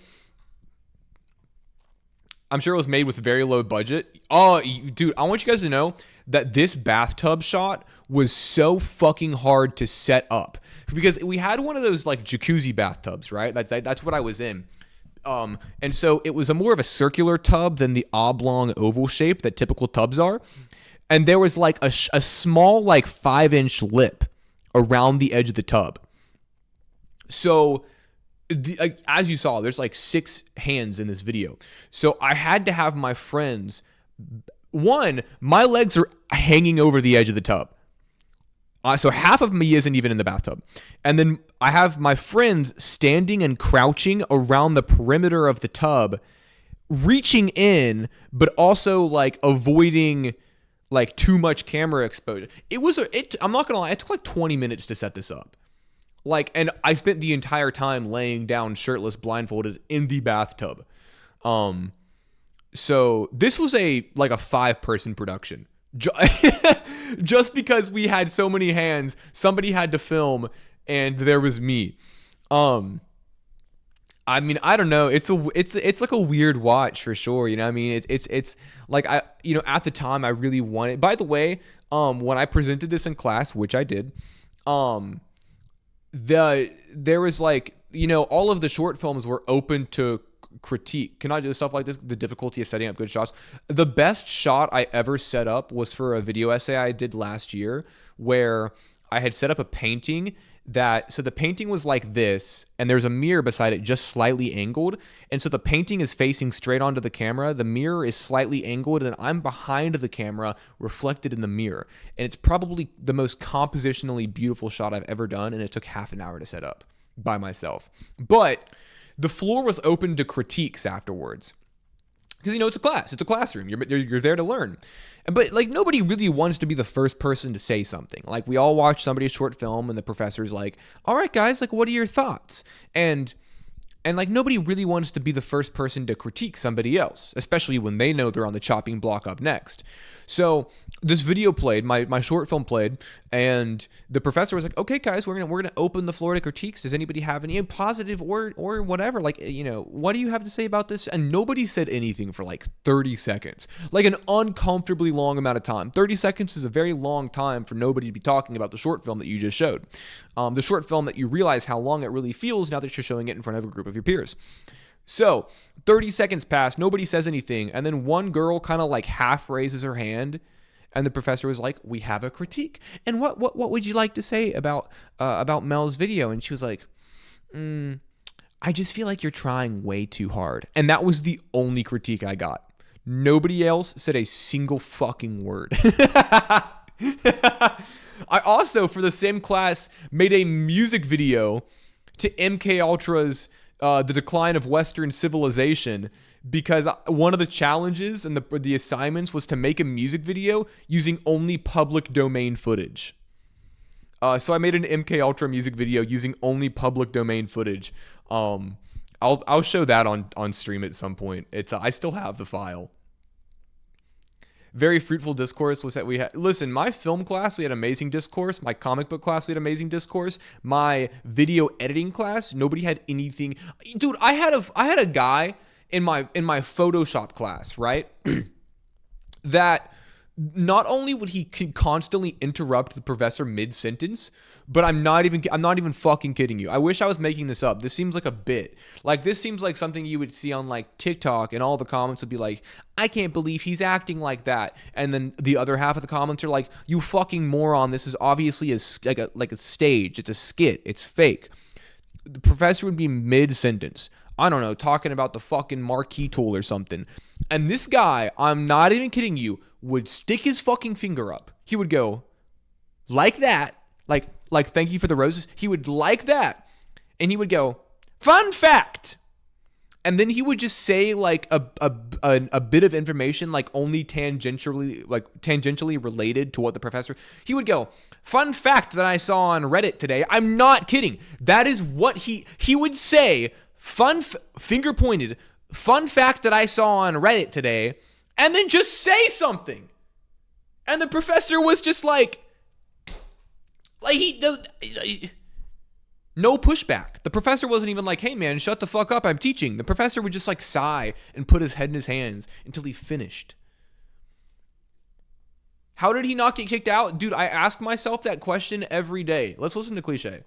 F: I'm sure it was made with very low budget. Oh, dude, I want you guys to know that this bathtub shot was so fucking hard to set up because we had one of those like jacuzzi bathtubs, right? That's what I was in. And so it was more of a circular tub than the oblong oval shape that typical tubs are. And there was like a small like 5-inch lip around the edge of the tub. So as you saw, there's like 6 hands in this video. So I had to have my friends, my legs are hanging over the edge of the tub. So half of me isn't even in the bathtub. And then I have my friends standing and crouching around the perimeter of the tub, reaching in, but also like avoiding like too much camera exposure. I'm not gonna lie, it took like 20 minutes to set this up. Like, and I spent the entire time laying down shirtless, blindfolded in the bathtub. So this was a 5-person production. Just because we had so many hands, somebody had to film, and there was me. I mean, I don't know. It's like a weird watch for sure. You know what I mean? It's like at the time I really wanted. By the way, when I presented this in class, which I did, there was like, all of the short films were open to critique. Can I do stuff like this? The difficulty of setting up good shots. The best shot I ever set up was for a video essay I did last year where I had set up a painting so the painting was like this, and there's a mirror beside it just slightly angled. And so the painting is facing straight onto the camera. The mirror is slightly angled, and I'm behind the camera reflected in the mirror. And it's probably the most compositionally beautiful shot I've ever done, and it took half an hour to set up by myself. But the floor was open to critiques afterwards. Because, it's a class. It's a classroom. You're there to learn. But, like, nobody really wants to be the first person to say something. Like, we all watch somebody's short film, and the professor's like, all right, guys, like, what are your thoughts? And like, nobody really wants to be the first person to critique somebody else, especially when they know they're on the chopping block up next. So this video played, my short film played, and the professor was like, okay, guys, we're gonna open the floor to critiques. Does anybody have any positive or whatever? Like, what do you have to say about this? And nobody said anything for like 30 seconds, like an uncomfortably long amount of time. 30 seconds is a very long time for nobody to be talking about the short film that you just showed. The short film that you realize how long it really feels now that you're showing it in front of a group of your peers. So 30 seconds pass, nobody says anything, and then one girl kind of like half raises her hand, and the professor was like, we have a critique. And what would you like to say about Mel's video? And she was like, I just feel like you're trying way too hard. And that was the only critique I got. Nobody else said a single fucking word. I also, for the same class, made a music video to MK Ultra's The Decline of Western Civilization, because one of the challenges and the assignments was to make a music video using only public domain footage. So I made an MK Ultra music video using only public domain footage. I'll show that on stream at some point. I still have the file. Very fruitful discourse was that we had. Listen, my film class, we had amazing discourse. My comic book class, we had amazing discourse. My video editing class, nobody had anything. Dude, I had a guy in my Photoshop class, right? That not only would he constantly interrupt the professor mid-sentence, but I'm not even fucking kidding you. I wish I was making this up. This seems like a bit. Like, this seems like something you would see on like TikTok, and all the comments would be like, I can't believe he's acting like that. And then the other half of the comments are like, you fucking moron, this is obviously like a stage. It's a skit. It's fake. The professor would be mid-sentence, I don't know, talking about the fucking marquee tool or something. And this guy, I'm not even kidding you, would stick his fucking finger up. He would go like that, like thank you for the roses. He would like that, and he would go, fun fact. And then he would just say like a bit of information, like only tangentially related to what the professor. He would go, fun fact that I saw on Reddit today. I'm not kidding. That is what he would say. Finger pointed. Fun fact that I saw on Reddit today, and then just say something. And the professor was just like No pushback. The professor wasn't even like, hey man, shut the fuck up, I'm teaching. The professor would just like sigh and put his head in his hands until he finished. How did he not get kicked out? Dude, I ask myself that question every day. Let's listen to Cliche.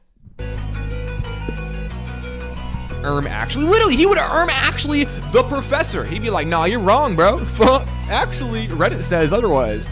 F: Literally, he would actually the professor. He'd be like, nah, you're wrong, bro. Actually, Reddit says otherwise.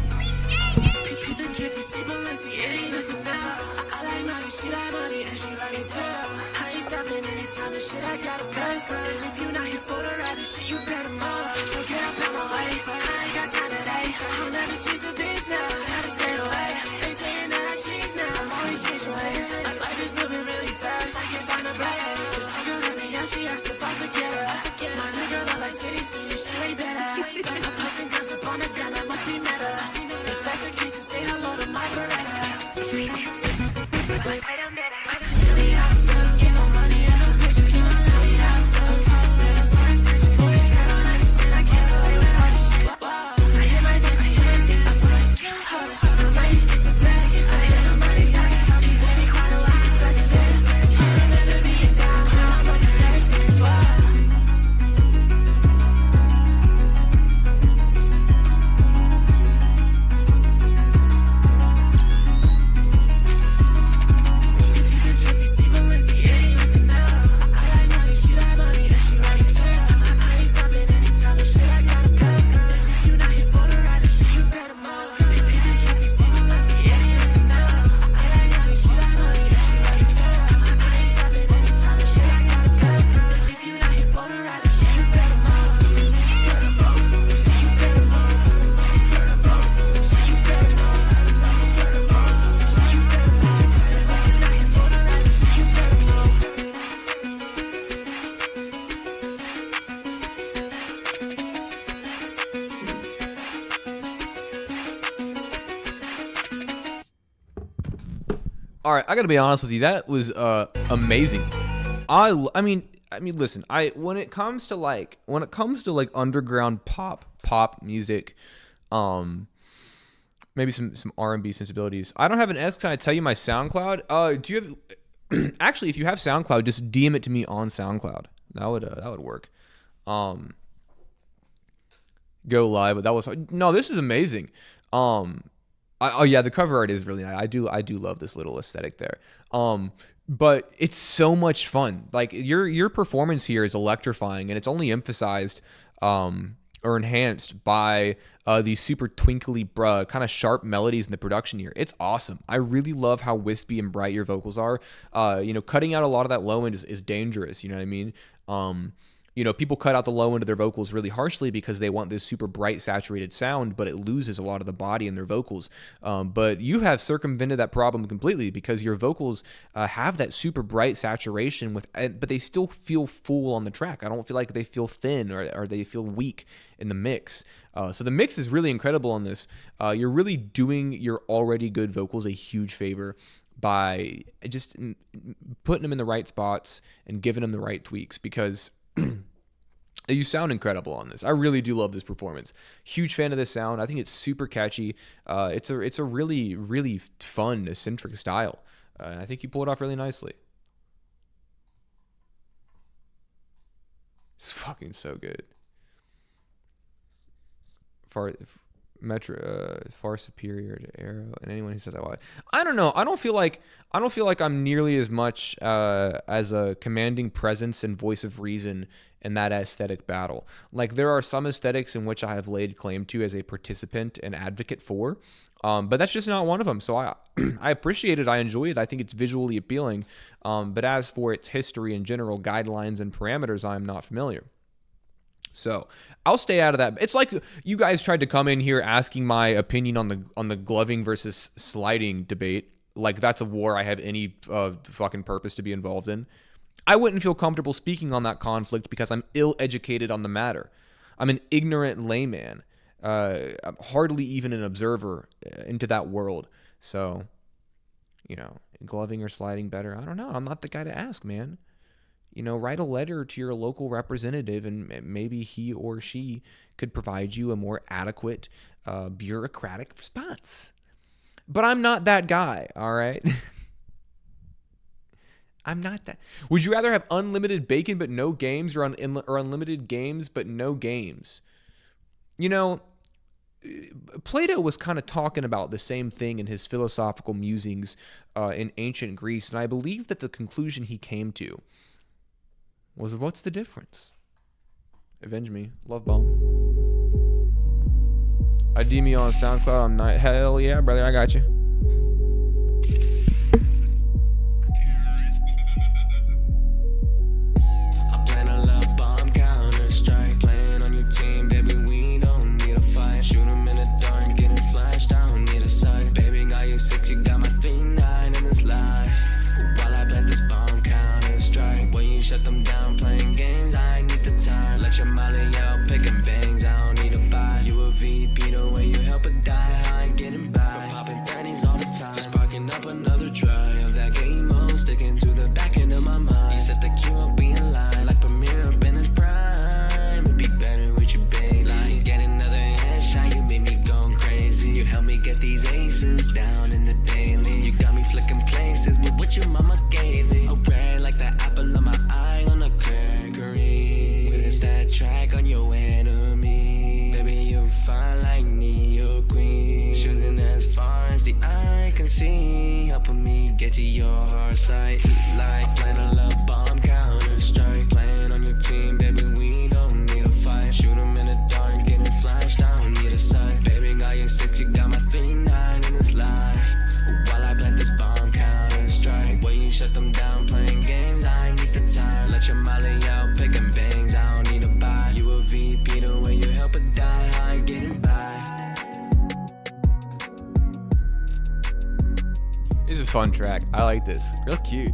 F: All right, I gotta be honest with you. That was amazing. I mean, listen. When it comes to like underground pop music, maybe some R&B sensibilities. I don't have an X. Can I tell you my SoundCloud? Do you have? Actually, if you have SoundCloud, just DM it to me on SoundCloud. That would work. Go live, but that was no. This is amazing. Oh yeah, the cover art is really nice. I do love this little aesthetic there. But it's so much fun. Like your performance here is electrifying, and it's only emphasized or enhanced by these super twinkly, kind of sharp melodies in the production here. It's awesome. I really love how wispy and bright your vocals are. Cutting out a lot of that low end is dangerous. You know what I mean? People cut out the low end of their vocals really harshly because they want this super bright, saturated sound, but it loses a lot of the body in their vocals. But you have circumvented that problem completely because your vocals have that super bright saturation, but they still feel full on the track. I don't feel like they feel thin or they feel weak in the mix. So the mix is really incredible on this. You're really doing your already good vocals a huge favor by just putting them in the right spots and giving them the right tweaks, because you sound incredible on this. I really do love this performance. Huge fan of this sound. I think it's super catchy. It's a really, really fun, eccentric style. And I think you pull it off really nicely. It's fucking so good. Far superior to Arrow, and anyone who says that, I don't know. I don't feel like I'm nearly as much as a commanding presence and voice of reason in that aesthetic battle. Like, there are some aesthetics in which I have laid claim to as a participant and advocate for, but that's just not one of them. So I appreciate it. I enjoy it. I think it's visually appealing. But as for its history and general guidelines and parameters, I'm not familiar. So I'll stay out of that. It's like you guys tried to come in here asking my opinion on the gloving versus sliding debate. Like that's a war I have any fucking purpose to be involved in. I wouldn't feel comfortable speaking on that conflict because I'm ill-educated on the matter. I'm an ignorant layman. I'm hardly even an observer into that world. So, gloving or sliding better? I don't know. I'm not the guy to ask, man. Write a letter to your local representative and maybe he or she could provide you a more adequate bureaucratic response. But I'm not that guy, all right? I'm not that. Would you rather have unlimited bacon but no games, or unlimited games but no games? You know, Plato was kind of talking about the same thing in his philosophical musings in ancient Greece, and I believe that the conclusion he came to was, what's the difference? Avenge me. Love bomb. ID me on SoundCloud. I'm not. Hell yeah, brother. I got you.
E: I plan a love bomb, counter strike. Playing on your team, baby, we don't need a fight. Shoot 'em in the dark, getting flashed, I don't need a sight. Baby, got you 6, you got my 3-9 in this life. While I plant this bomb, counter strike. When you shut them down, playing games, I need the time. Let your molly out, picking bangs, I don't need a buy. You a VP, the way you help it die, I ain't getting by. Popping 30s all the time, just sparking up another try of that game mode, sticking to the back end of my mind. You set the queue up in line, like Premier up in his prime. It'd be better with you, baby. Like get another headshot, you made me go crazy. You helped me get these aces down in the daily. You got me flicking places with what your mama gave me. A red like the apple of my eye on a Mercury. Where's that track on your enemy? Baby, you fine like Neo Queen. Shooting as far as the eye can see, helping me get to your heart sight. Like playing a love bomb, counter strike. Playing on your team, baby, we don't need a fight. Shoot 'em in the dark, getting flashed, I don't need a sight. Baby, got you 6, you got my 3-9 in this life. While I plant this bomb, counter strike. When you shut them down, playing games, I need the time. Let your molly out, picking bangs, I don't need a buy. You a VP, the way you help it die, I ain't getting by.
F: It's a fun track. I like this. Real cute.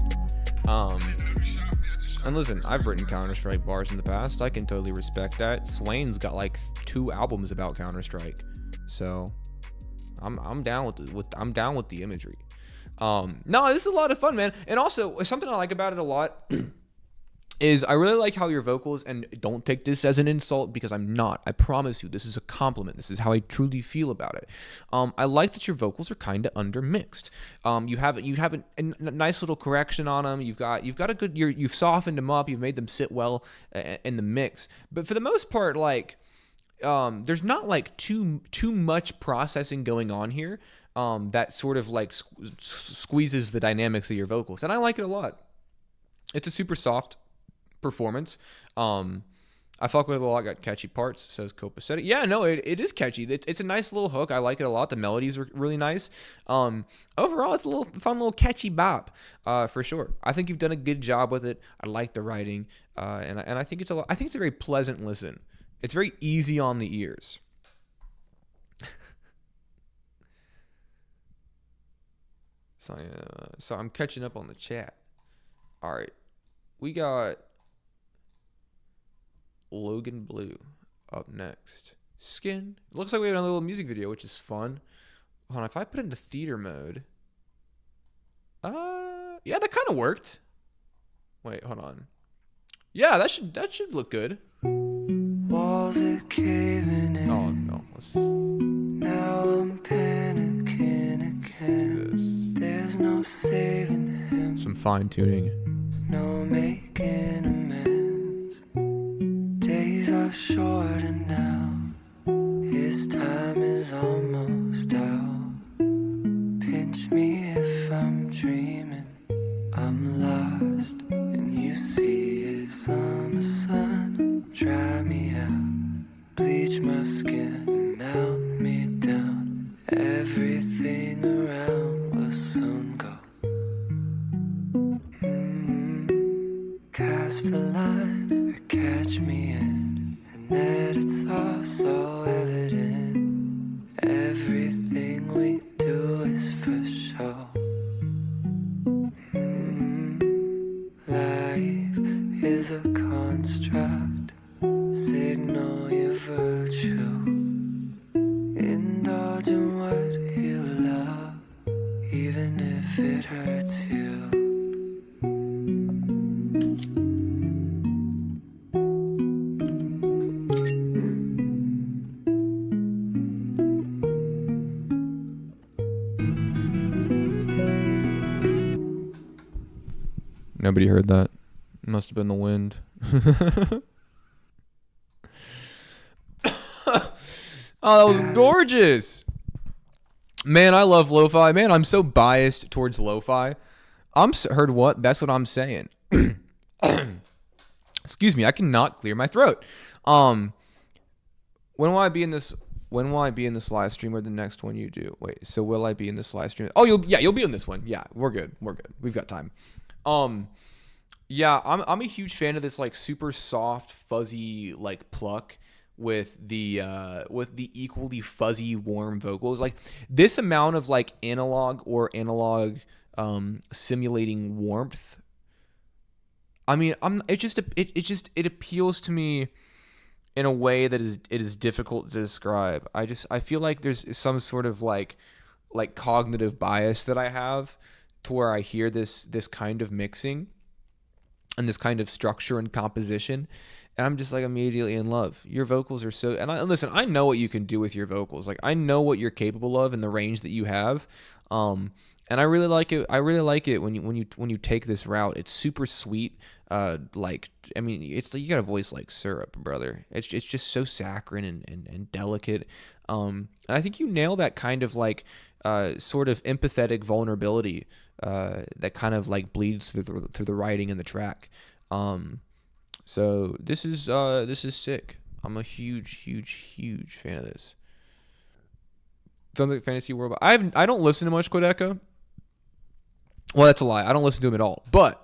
F: And listen, I've written Counter-Strike bars in the past. I can totally respect that. Swain's got like 2 albums about Counter-Strike, so I'm down with the imagery. No, this is a lot of fun, man. And also, something I like about it a lot is I really like how your vocals, and don't take this as an insult because I'm not. I promise you, this is a compliment. This is how I truly feel about it. I like that your vocals are kind of undermixed. You have a nice little correction on them. You've got a good. You've softened them up. You've made them sit well in the mix. But for the most part, like, there's not like too much processing going on here. That sort of like squeezes the dynamics of your vocals, and I like it a lot. It's a super soft performance. I fuck with it a lot. Got catchy parts, says Copacetti. Yeah, no, it is catchy. It's a nice little hook. I like it a lot. The melodies are really nice. Overall, it's a little fun, little catchy bop, for sure. I think you've done a good job with it. I like the writing, and I think it's a very pleasant listen. It's very easy on the ears. So I'm catching up on the chat. All right, we got Logan Blue up next. Skin. It looks like we have a little music video, which is fun. Hold on, if I put it into theater mode, yeah, that kind of worked. Wait, hold on. Yeah, that should look good.
B: Walls are caving in.
F: Oh no, let's
B: Now I'm panicking
F: do
B: again.
F: this.
B: There's no saving him,
F: Some fine tuning.
B: no making amends. Days are shorter now. His time is almost out. Pinch me if I'm dreaming. I'm lost, and you see his summer sun. Dry me out, bleach my skin, melt me down. Everything around will soon go. Cast a line or catch me in, and that it's all so evident. Everything we do is for show. Life is a construct. Signal your virtue. Indulge in what you love, even if it hurts you.
F: Nobody heard that. It must have been the wind. Oh, that was gorgeous. Man, I love lo-fi. Man, I'm so biased towards lo-fi. Heard what? That's what I'm saying. Excuse me, I cannot clear my throat. When will I be in this live stream or the next one you do? Wait, so will I be in this live stream? Oh, you'll be in this one. Yeah, we're good. We've got time. Yeah, I'm a huge fan of this like super soft, fuzzy like pluck with the equally fuzzy, warm vocals. Like this amount of like analog simulating warmth. I mean, it appeals to me in a way that it is difficult to describe. I feel like there's some sort of like cognitive bias that I have to where I hear this kind of mixing and this kind of structure and composition, and I'm just like immediately in love. Your vocals are so, and listen, I know what you can do with your vocals. Like I know what you're capable of and the range that you have. And I really like it. I really like it when you take this route. It's super sweet. Like, I mean, it's like you got a voice like syrup, brother. It's just so saccharine and delicate. And I think you nail that kind of like sort of empathetic vulnerability that kind of like bleeds through the writing and the track. So this is sick. I'm a huge fan of this. Sounds like Fantasy World. I don't listen to much Quedeca. Well, that's a lie. I don't listen to him at all. But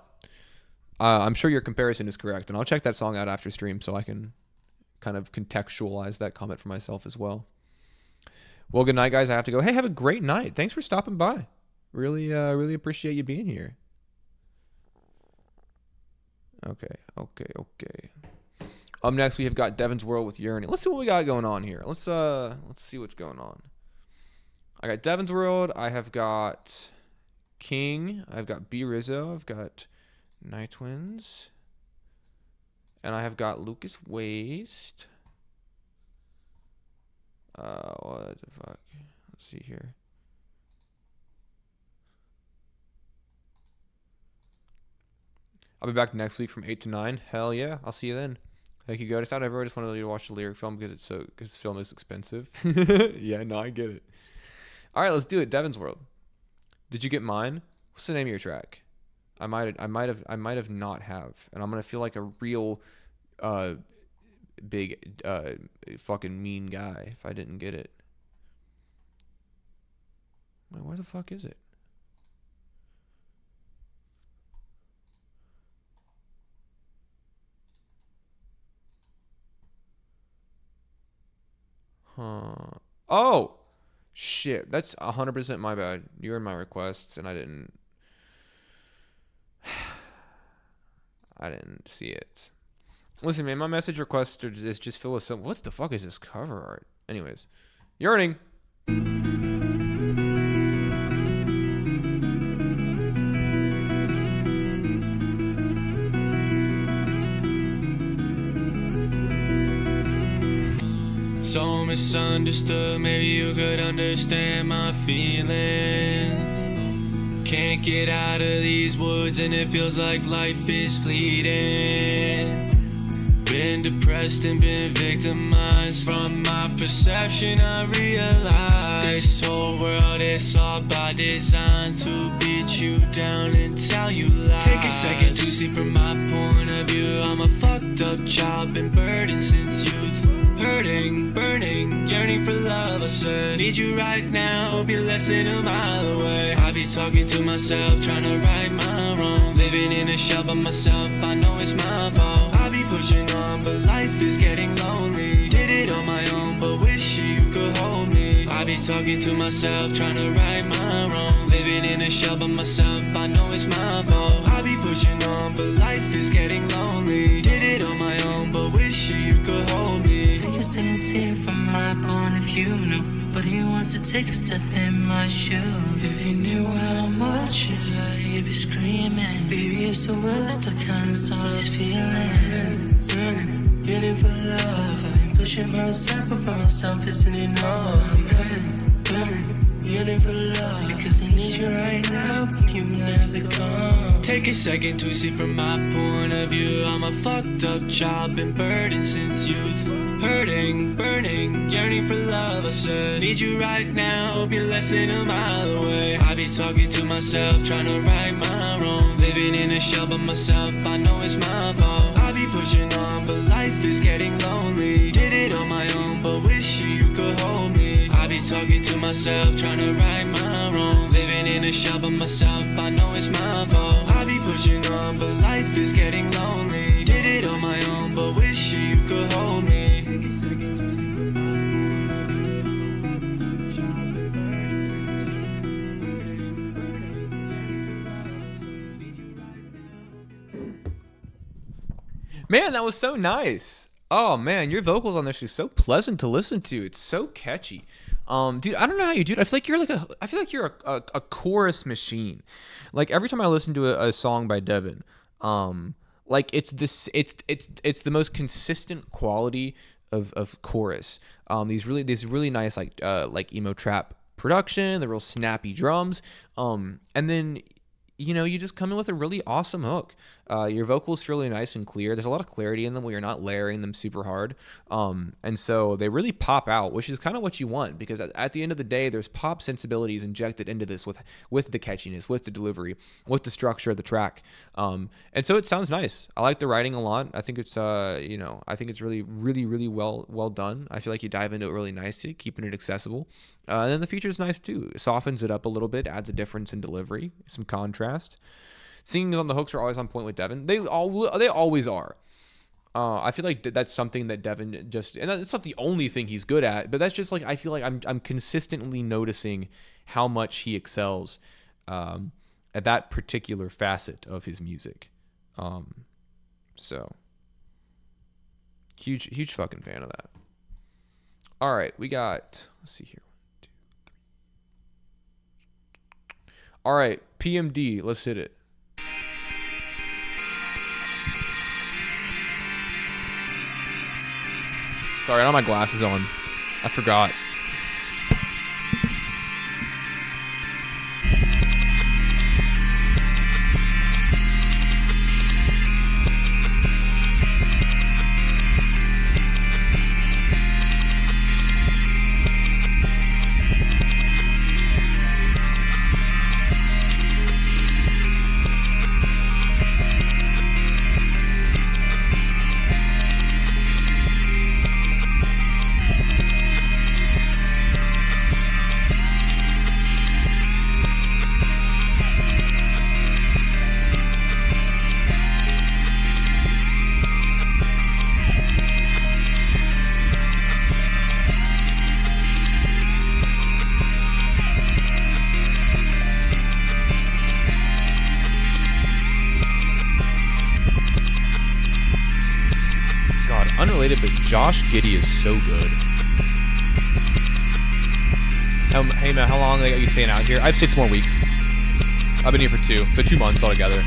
F: I'm sure your comparison is correct, and I'll check that song out after stream so I can kind of contextualize that comment for myself as well. Well, good night, guys. I have to go. Hey, have a great night. Thanks for stopping by. Really appreciate you being here. Okay. Up next, we have got Devon's World with Yearning. Let's see what we got going on here. Let's see what's going on. I got Devon's World. I have got King. I've got B Rizzo. I've got Night Twins. And I have got Lucas Waste. What the fuck? Let's see here. I'll be back next week from 8 to 9. Hell yeah. I'll see you then. Thank you, God. It's not ever. I just wanted you to watch the lyric film because film is expensive. Yeah, no, I get it. All right, let's do it. Devon's World. Did you get mine? What's the name of your track? I might have not have, and I'm gonna feel like a real big fucking mean guy if I didn't get it. Wait, where the fuck is it? Huh. Oh! Shit, that's 100% my bad. You were in my requests, and I didn't see it. Listen, man, my message request is just full of some... What the fuck is this cover art? Anyways. Yearning!
E: So misunderstood, maybe you could understand my feelings. Can't get out of these woods and it feels like life is fleeting. Been depressed and been victimized. From my perception I realize this whole world is all by design to beat you down and tell you lies. Take a second to see from my point of view. I'm a fucked up child, been burdened since youth. Hurting, burning, yearning for love. I said, need you right now, hope you're less than a mile away. I be talking to myself, trying to right my wrong. Living in a shell by myself, I know it's my fault. I be pushing on, but life is getting lonely. Did it on my own, but wish you could hold me. I be talking to myself, trying to right my wrong. Living in a shell by myself, I know it's my fault. I be pushing on, but life is getting lonely. Did it on my own, but wish you could hold me.
J: You're sincere from my point of view, no. But he wants to take a step in my shoes. Cause he knew how much you'd be screaming. Baby, it's the worst, I can't stop these feelings. Burning, yearning for love. I've been pushing myself up by myself, isn't enough. I'm burning, yearning for love. Because I need you right now, you will never come. Take a second to see from my point of view. I'm a fucked up child, been burdened since youth. Hurting, burning, yearning for love. I said, need you right now, hope you're less than a mile away. I be talking to myself, trying to right my wrong. Living in a shell by myself, I know it's my fault. I be pushing on, but life is getting lonely. Did it on my own, but wish you could hold me. I be talking to myself, trying to right my wrong. Living in a shell by myself, I know it's my fault. I be pushing on, but life is getting lonely. Did it on my own, but wish you could hold me.
F: Man, that was so nice. Oh man, your vocals on this are so pleasant to listen to. It's so catchy. Dude, I don't know how you do it. I feel like you're a chorus machine. Like every time I listen to a song by Devon, like it's the most consistent quality of chorus. These really nice like emo trap production, the real snappy drums, and then you just come in with a really awesome hook. Your vocals feel really nice and clear. There's a lot of clarity in them where you're not layering them super hard. And so they really pop out, which is kind of what you want, because at the end of the day, there's pop sensibilities injected into this with the catchiness, with the delivery, with the structure of the track. And so it sounds nice. I like the writing a lot. I think it's I think it's really, really, really well done. I feel like you dive into it really nicely, keeping it accessible. And then the feature's nice too. It softens it up a little bit, adds a difference in delivery, some contrast. Singing on the hooks are always on point with Devon. They always are. I feel like that's something that Devon and it's not the only thing he's good at, but that's just like, I feel like I'm consistently noticing how much he excels at that particular facet of his music. So huge fucking fan of that. All right, we got, let's see here. 1, 2, 3. All right, PMD, let's hit it. Sorry, I don't have my glasses on. I forgot. Unrelated, but Josh Giddey is so good. Hey man, how long are you staying out here? I have 6 more weeks. I've been here for 2, so 2 months altogether.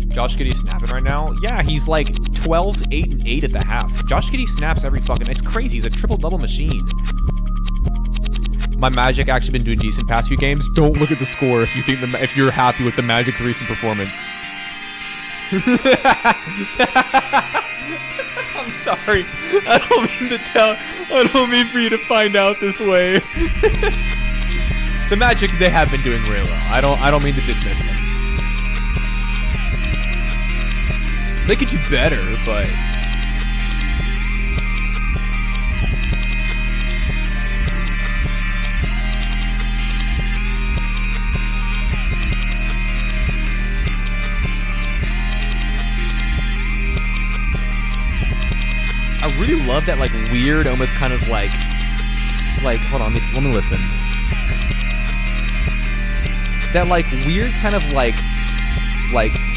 F: Josh Giddey snapping right now? Yeah, he's like 12, 8, and 8 at the half. Josh Giddey snaps every fucking... It's crazy. He's a triple-double machine. My Magic actually been doing decent past few games. Don't look at the score if you're happy with the Magic's recent performance. I'm sorry. I don't mean for you to find out this way. The Magic, they have been doing really well. I don't mean to dismiss them. They could do better, but... love that like weird, almost kind of like hold on, let me listen. That like weird kind of like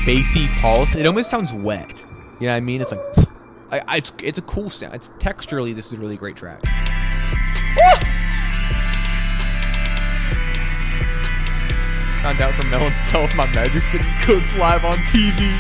F: bassy pulse. It almost sounds wet. You know what I mean? It's like it's a cool sound. It's texturally, this is a really great track. Found out from Mel himself my magic's getting cooked live on TV.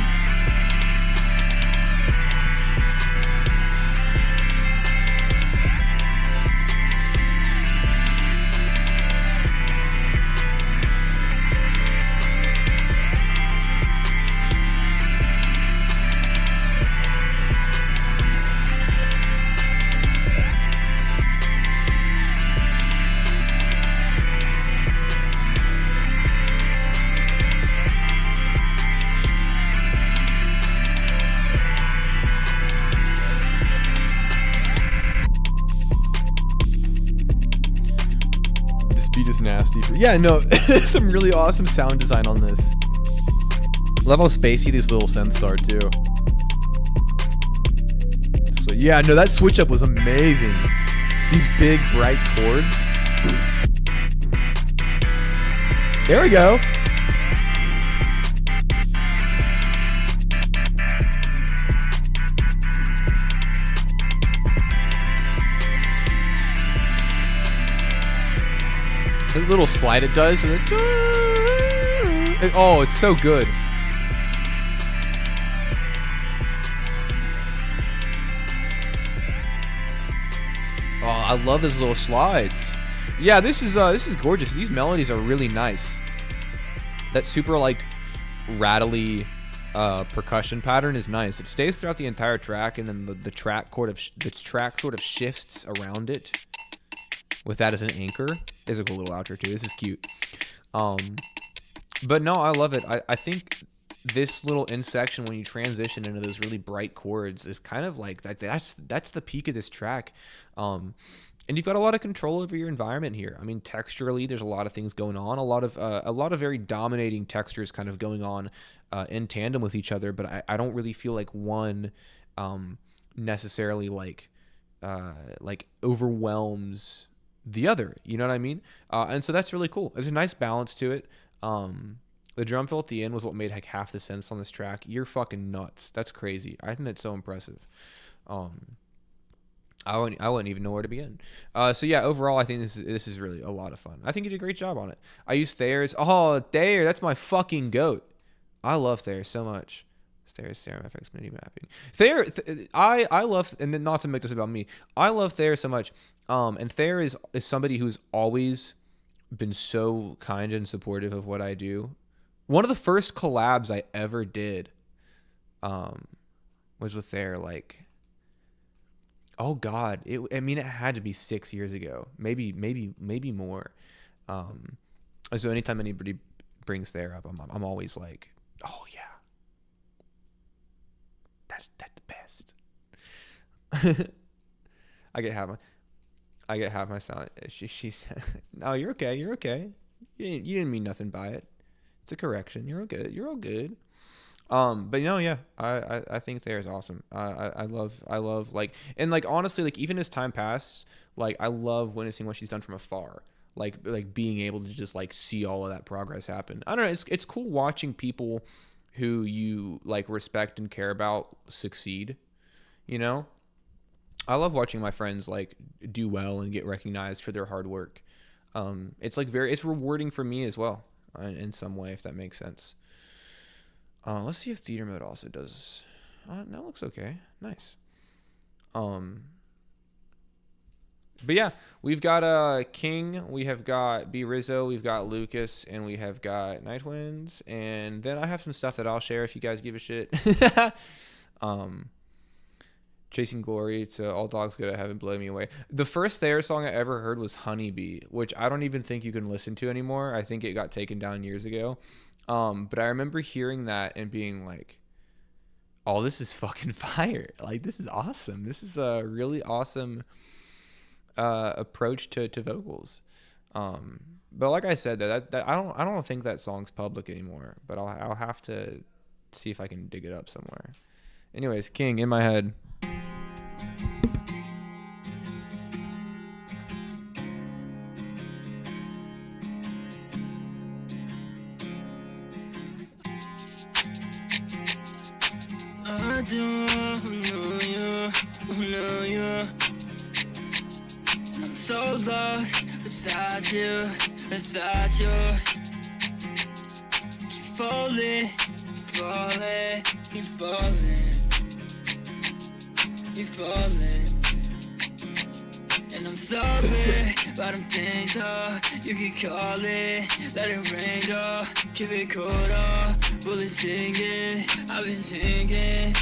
F: Nasty. Yeah, no, some really awesome sound design on this. Love how spacey these little synths are too. So, yeah, no, that switch up was amazing. These big bright chords. There we go. The little slide it does. Oh, it's so good. Oh, I love those little slides. Yeah, this is gorgeous. These melodies are really nice. That super like rattly percussion pattern is nice. It stays throughout the entire track, and then the track sort of shifts around it. With that as an anchor. Is a cool little outro too. This is cute. But no, I love it. I think this little in section when you transition into those really bright chords is kind of like that's the peak of this track. And you've got a lot of control over your environment here. I mean, texturally, there's a lot of things going on. A lot of very dominating textures kind of going on in tandem with each other. But I don't really feel like one necessarily like overwhelms the other, you know what I mean? And so that's really cool. There's a nice balance to it. The drum fill at the end was what made like half the sense on this track. You're fucking nuts. That's crazy. I think that's so impressive. I wouldn't even know where to begin. So yeah, overall, I think this is really a lot of fun. I think you did a great job on it. I use Thayer's. Oh, Thayer, that's my fucking goat. I love Thayer so much. Thayer's Serum FX MIDI mapping. Thayer, I love, and then not to make this about me, I love Thayer so much. And Thayer is somebody who's always been so kind and supportive of what I do. One of the first collabs I ever did was with Thayer, like, oh God, it had to be 6 years ago, maybe more. So anytime anybody brings Thayer up, I'm always like, oh yeah. That's the best. I get half my sound. She's no, you're okay. You're okay. You didn't mean nothing by it. It's a correction. You're all good. You're all good. But yeah, I think Thayer's awesome. I love like, and like honestly, like even as time passes, like I love witnessing what she's done from afar. Like being able to just like see all of that progress happen. I don't know. It's cool watching people who you like respect and care about succeed, you know? I love watching my friends like do well and get recognized for their hard work. It's like it's rewarding for me as well in some way, if that makes sense. Let's see if theater mode also does. No, it looks okay. Nice. But yeah, we've got King, we have got B Rizzo, we've got Lucas, and we have got Nightwinds, and then I have some stuff that I'll share if you guys give a shit. Chasing Glory to All Dogs Go to Heaven, Blow Me Away. The first Thayer song I ever heard was Honeybee, which I don't even think you can listen to anymore. I think it got taken down years ago. But I remember hearing that and being like, oh, this is fucking fire. Like, this is awesome. This is a really awesome approach to vocals. But like I said, that I don't think that song's public anymore, but I'll have to see if I can dig it up somewhere. Anyways, King, In My Head.
J: do, know you. And I'm so lost without you. Keep falling, keep falling. And I'm sorry about them things, you can call it, let it rain, keep it cool, bullets singing, I've been dreaming.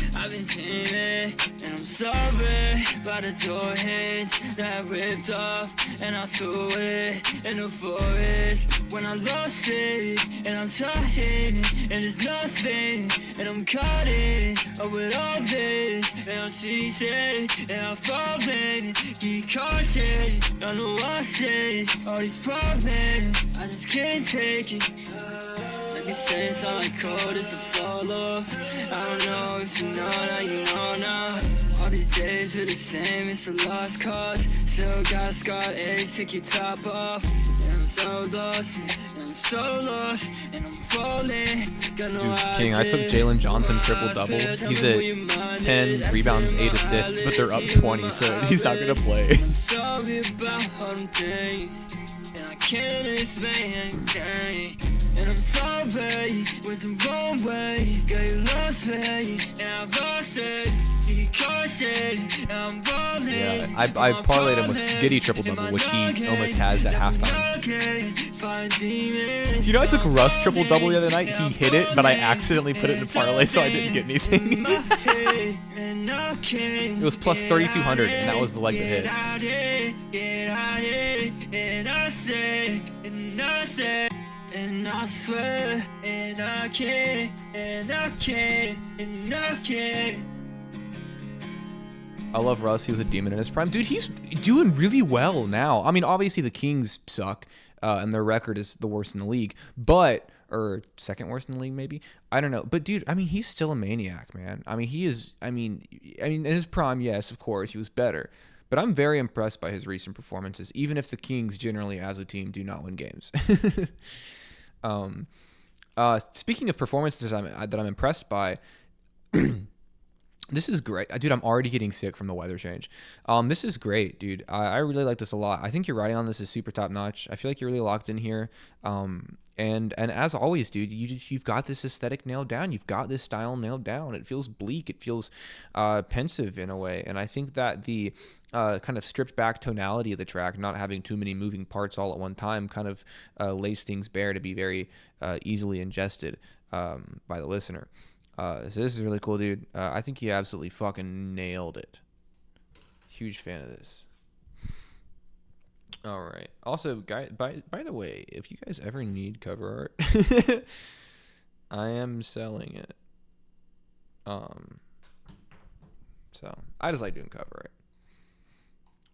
J: And I'm sorry about the door hinge that I ripped off, and I threw it in the forest when I lost it, and I'm trying, and there's nothing, and I'm caught in up with all this, and I'm seasick, and I'm falling, get cautious, I know I say all these problems, I just can't take it. Like these things sound like cold is to fall off. I don't know if you know now, you know now. All these days are the same, it's a lost cause. Still got scar edge, take your top off. And I'm so lost, and I'm falling. Got no
F: Dude, King, I took Jalen Johnson triple-double. He's at 10 rebounds, 8 assists, but they're up 20, so he's not going to play.
J: I'm sorry about all them things, and I can't explain anything. And I'm sorry, went the wrong way, got you lost me, and I've lost it, you caused it, and I'm rolling.
F: Yeah, I parlayed him with Giddy triple-double, which he almost has at halftime. You know, I took Russ triple-double the other night, he hit it, but I accidentally put it in a parlay, so I didn't get anything. It was plus 3,200, and that was the leg that hit.
J: And I swear, and I can't.
F: I love Russ. He was a demon in his prime. Dude, he's doing really well now. I mean, obviously the Kings suck, and their record is the worst in the league, or second worst in the league, maybe. I don't know. But dude, I mean, he's still a maniac, man. I mean, he is. I mean, in his prime, yes, of course, he was better. But I'm very impressed by his recent performances, even if the Kings generally, as a team, do not win games. Speaking of performances that I'm impressed by, this is great. Dude, I'm already getting sick from the weather change. This is great, dude. I really like this a lot. I think your writing on this is super top notch. I feel like you're really locked in here. And as always, dude, you've got this aesthetic nailed down. You've got this style nailed down. It feels bleak. It feels pensive in a way. And I think that the kind of stripped back tonality of the track, not having too many moving parts all at one time, kind of lays things bare to be very easily ingested by the listener. So this is really cool, dude. I think he absolutely fucking nailed it. Huge fan of this. All right. Also, guys, by the way, if you guys ever need cover art, I am selling it. So I just like doing cover art.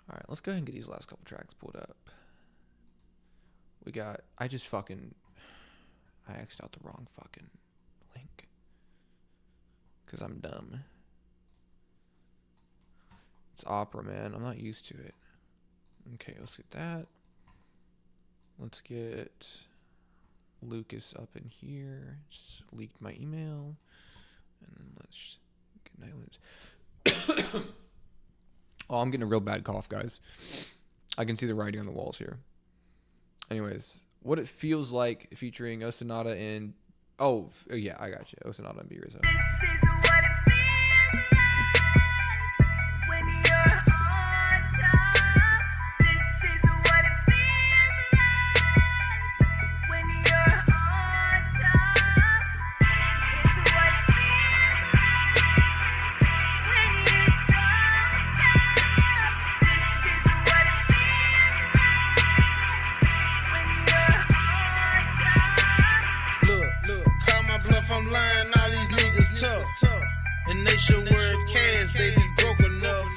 F: All right, let's go ahead and get these last couple tracks pulled up. We got. I X'd out the wrong fucking link because I'm dumb. It's opera, man. I'm not used to it. Okay, let's get that. Let's get Lucas up in here. Just leaked my email. And then let's get Nylons. Oh, I'm getting a real bad cough, guys. I can see the writing on the walls here. Anyways, What It Feels Like featuring Osanada and... Oh, yeah, I got you. Osanada and B Rizzo.
K: This is what it feels like when you're on top. This is what it feels like when you're on top. It's what it feels like when you don't stop. This is what it feels like when you're on top.
L: Look, call my bluff, I'm lying, all these niggas tough. And they should wear cash, they be broke enough.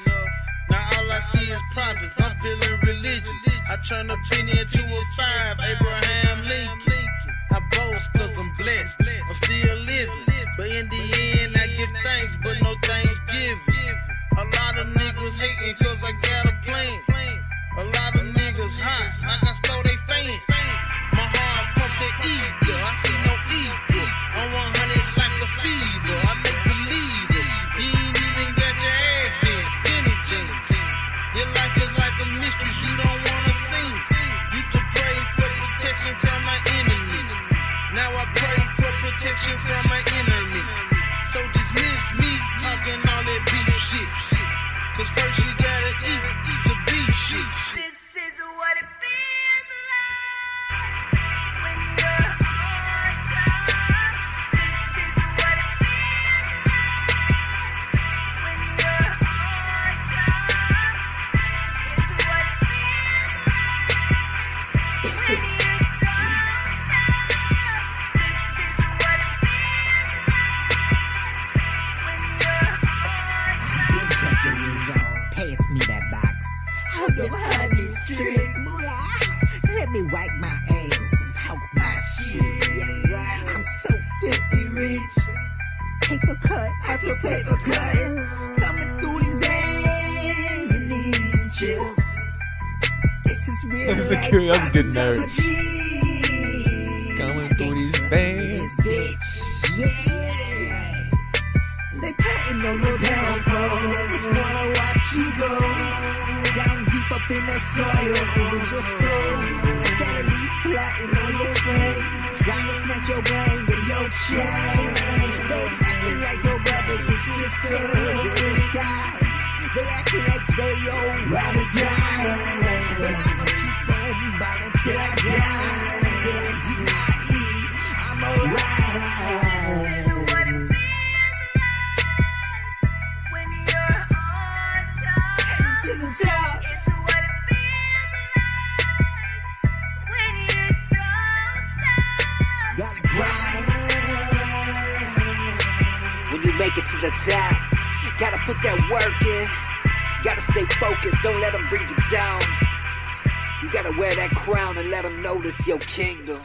L: Now all I see is profits, I'm feeling religious. I turn a penny into a 5, Abraham Lincoln. I boast cause I'm blessed, I'm still living. But in the end, I give thanks, but no Thanksgiving. A lot of niggas hating cause I got a plan. A lot of niggas hot, like I stole they fans. My heart pumped the ego, I see no ego. I'm 100 like a fever, I make believers. protection from my enemy. So dismiss me talking all that beef shit. Cause first you gotta eat to be shit.
K: This is what it feels like when you're on top. This is what it feels like when you're on top. It's what it feels like when you don't stop. This is what it feels like when you're on top.
M: Pass me that box. How the honey trick? Let me wipe my ass and talk my shit. I'm so filthy rich. Paper cut after paper cut. Thumbing through these veins and these chips. This is real
F: That was a
M: life.
F: good- that was a good
M: problems of
F: note.
M: a G.
F: Coming through these
M: Gangsta
F: veins.
M: bitch. Yeah. They plotting on your downfall. They just wanna watch you go down deep up in the soil with your soul. Instead of me plotting on your friend, trying to snatch your blame and your chain. They acting like your brothers and sisters in disguise. They acting like they your ride or die. But I'ma keep on ballin' till I die. Till I D.I.E. I'm alright.
K: This is what it feels like when you're on top.
M: Headed to the top.
K: It's what it feels like when you don't stop.
M: Gotta grind.
N: When you make it to the top, gotta put that work in. Gotta stay focused, don't let them bring you down. You gotta wear that crown and let them notice your kingdom.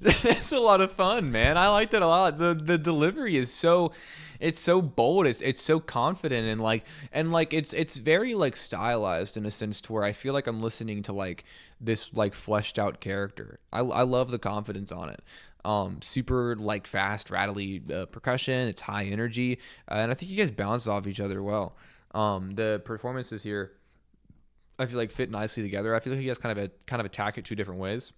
F: It's a lot of fun, man. I liked it a lot. The delivery is so, it's so bold. It's so confident and like it's very like stylized in a sense to where I feel like I'm listening to like this like fleshed out character. I love the confidence on it. Super like fast, rattly percussion. It's high energy, and I think you guys bounce off each other well. The performances here, I feel like fit nicely together. I feel like you guys kind of attack it two different ways.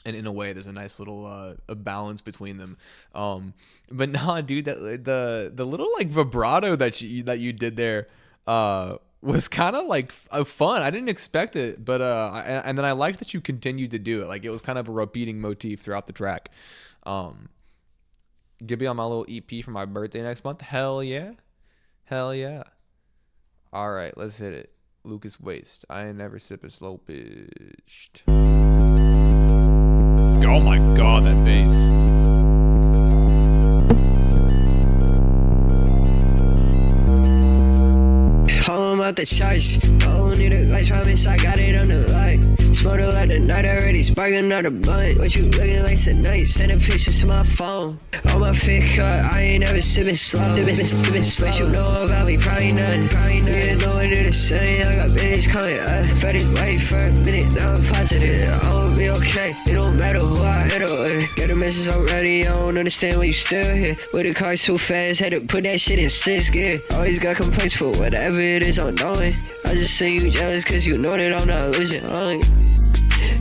F: And in a way, there's a nice little a balance between them. But nah, dude, that the little like vibrato that you did there was kind of like fun. I didn't expect it, but and then I liked that you continued to do it. Like it was kind of a repeating motif throughout the track. Give me on my little EP for my birthday next month. Hell yeah, hell yeah. All right, let's hit it. Lucas Waste. I ain't never sipping slow pitched. Oh my god, that bass.
E: Home out the choice. Don't need advice, promise I got it on the light. Smoke it like the night already, sparking another blunt. What you looking like tonight? Sending pictures to my phone. On my fit cut, I ain't never sipping slow. What you know about me? Probably none. Yeah, no one do the same. I got bitches coming up. Fed wait for a minute, now I'm positive. I'll be okay. It don't matter who I handle with. Get a message already, I don't understand why you still here. With the car too fast, had to put that shit in 6th gear. Always got complaints for whatever it is I'm doing. I just say you jealous cause you know that I'm not losing.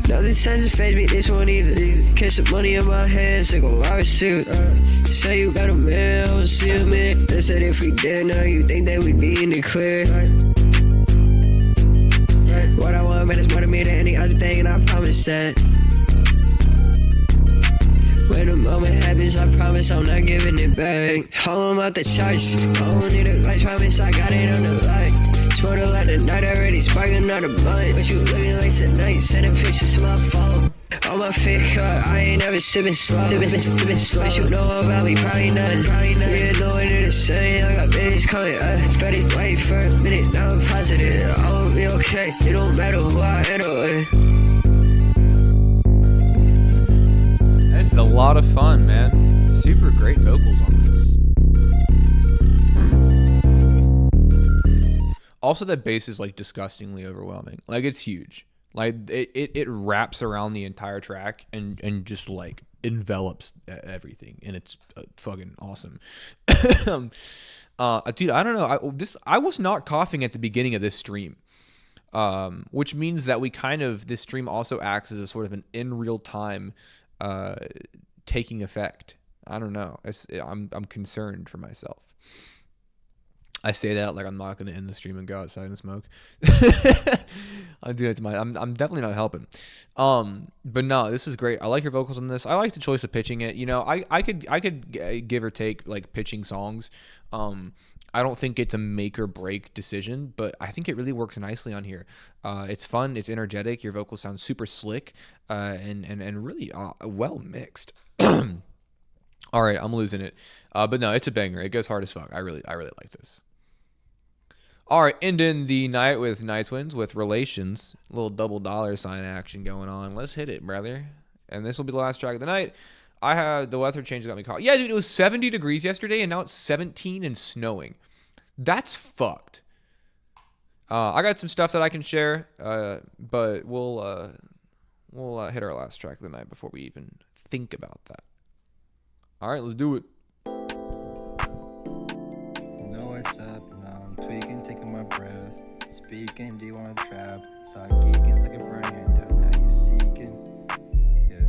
E: Nothing tends to phase me, this one either. Catch some money in my hands, like a large suit. Say you got a man, I don't see a man. They said if we did now, you think that we'd be in the clear. What I want, man, is more to me than any other thing, and I promise that. When the moment happens, I promise I'm not giving it back. Home out the choice, I don't need advice, promise I got it on the light. Smoke it like the night already, sparking another blunt. What you looking like tonight? Sending pictures to my phone. On my fit cut, I ain't never sipping slow. What you know about me? Probably none. Yeah, no one do the same. I got bitches coming up. Fed wait for a minute, now I'm positive. I'll be okay. It don't matter who I handle with.
F: It's a lot of fun, man. Super great vocals on this. Also, that bass is like disgustingly overwhelming. Like it's huge. Like it wraps around the entire track and just like envelops everything, and it's fucking awesome. Dude, I don't know. I was not coughing at the beginning of this stream, which means that this stream also acts as a sort of an in real time taking effect. I don't know. I'm concerned for myself. I say that like I'm not going to end the stream and go outside and smoke. I'm doing it to I'm definitely not helping. But no, this is great. I like your vocals on this. I like the choice of pitching it. You know, I could give or take like pitching songs. I don't think it's a make or break decision, but I think it really works nicely on here. It's fun. It's energetic. Your vocals sound super slick, and really well mixed. All right, I'm losing it. But no, it's a banger. It goes hard as fuck. I really like this. All right, ending the night with Night Twins with Relations. A little double $sign action going on. Let's hit it, brother. And this will be the last track of the night. I had the weather change got me caught. Yeah, dude, it was 70 degrees yesterday, and now it's 17 and snowing. That's fucked. I got some stuff that I can share, but we'll hit our last track of the night before we even think about that. All right, let's do it.
O: You know what's up, now I'm tweaking, taking my breath. Speaking, do you want to trap? Start geeking, looking for a handout, now you seeking. Yeah.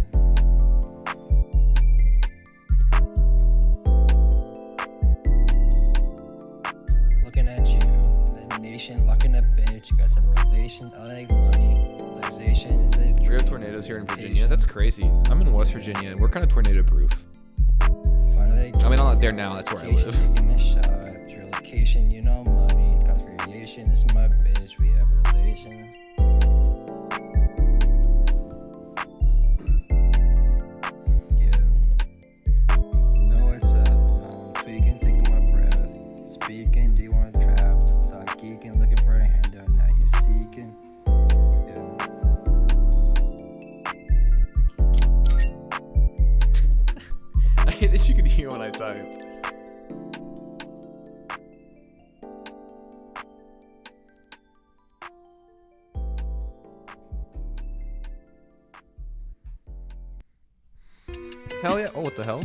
O: Looking at you, the nation, locking a bitch. You got some relations, I like money. Taxation, is it?
F: We have tornadoes here in Virginia. That's crazy. I'm in West Virginia, and we're kind of tornado proof. I mean, I'm not there now. That's where I live.
O: Taking a shot, your location, you know money. God's creation, this is my bitch. We have relations. Yeah. You know what's up? I'm tweaking, taking my breath. Speaking, do you want to trap? Start geeking, looking for a handout. Now you seeking.
F: I hate that you can hear when I type. Hell yeah. Oh, what the hell?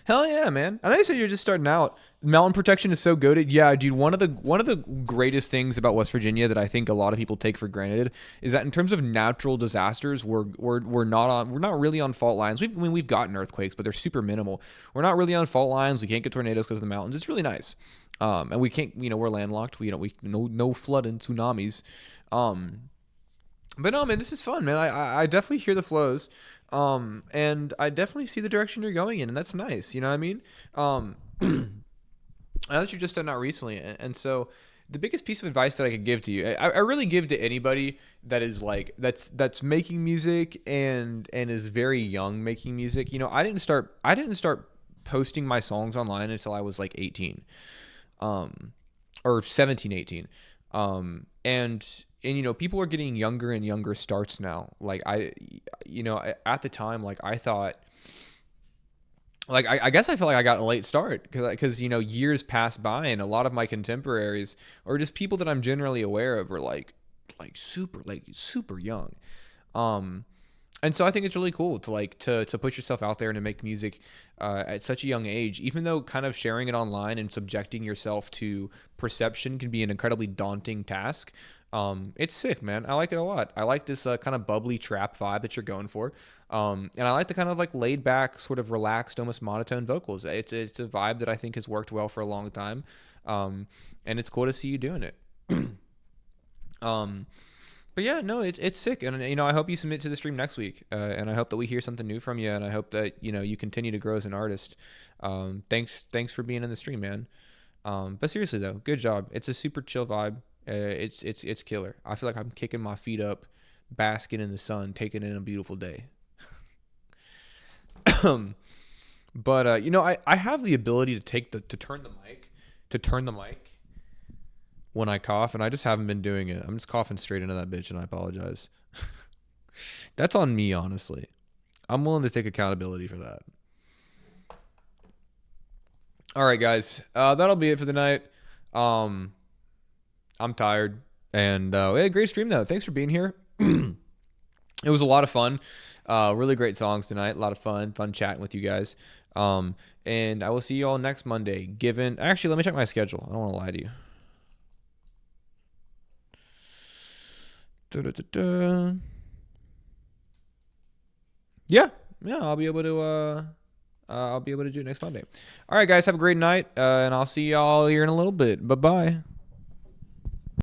F: Hell yeah, man. I know you said you're just starting out. Mountain protection is so good. Yeah, dude, one of the greatest things about West Virginia that I think a lot of people take for granted is that in terms of natural disasters, we're not really on fault lines. We've gotten earthquakes, but they're super minimal. We're not really on fault lines. We can't get tornadoes because of the mountains. It's really nice. And we can't, we're landlocked. We no flood and tsunamis. But no, man, this is fun, man. I definitely hear the flows. And I definitely see the direction you're going in, and that's nice. You know what I mean? I know that you're just done out recently, and so the biggest piece of advice that I could give to you, I really give to anybody that is like that's making music and is very young making music. You know, I didn't start posting my songs online until I was like 18, or 17, 18, and you know, people are getting younger and younger starts now. Like at the time, like I thought. Like, I guess I felt like I got a late start because, you know, years passed by and a lot of my contemporaries or just people that I'm generally aware of were like super young. And so I think it's really cool to put yourself out there and to make music at such a young age, even though kind of sharing it online and subjecting yourself to perception can be an incredibly daunting task. It's sick, man. I like it a lot. I like this kind of bubbly trap vibe that you're going for. And I like the kind of like laid back, sort of relaxed, almost monotone vocals. It's a vibe that I think has worked well for a long time. And it's cool to see you doing it. But yeah, no, it's sick. And, you know, I hope you submit to the stream next week. And I hope that we hear something new from you. And I hope that, you know, you continue to grow as an artist. Thanks for being in the stream, man. But seriously though, good job. It's a super chill vibe. It's killer. I feel like I'm kicking my feet up, basking in the sun, taking in a beautiful day. But you know, I have the ability to turn the mic when I cough, and I just haven't been doing it. I'm just coughing straight into that bitch, and I apologize. That's on me, honestly. I'm willing to take accountability for that. All right, guys, that'll be it for the night. I'm tired, and we had a great stream though. Thanks for being here. It was a lot of fun. Really great songs tonight. A lot of fun chatting with you guys. And I will see you all next Monday. Actually, let me check my schedule. I don't want to lie to you. Yeah, I'll be able to do it next Monday. All right, guys, have a great night, and I'll see y'all here in a little bit. Bye bye.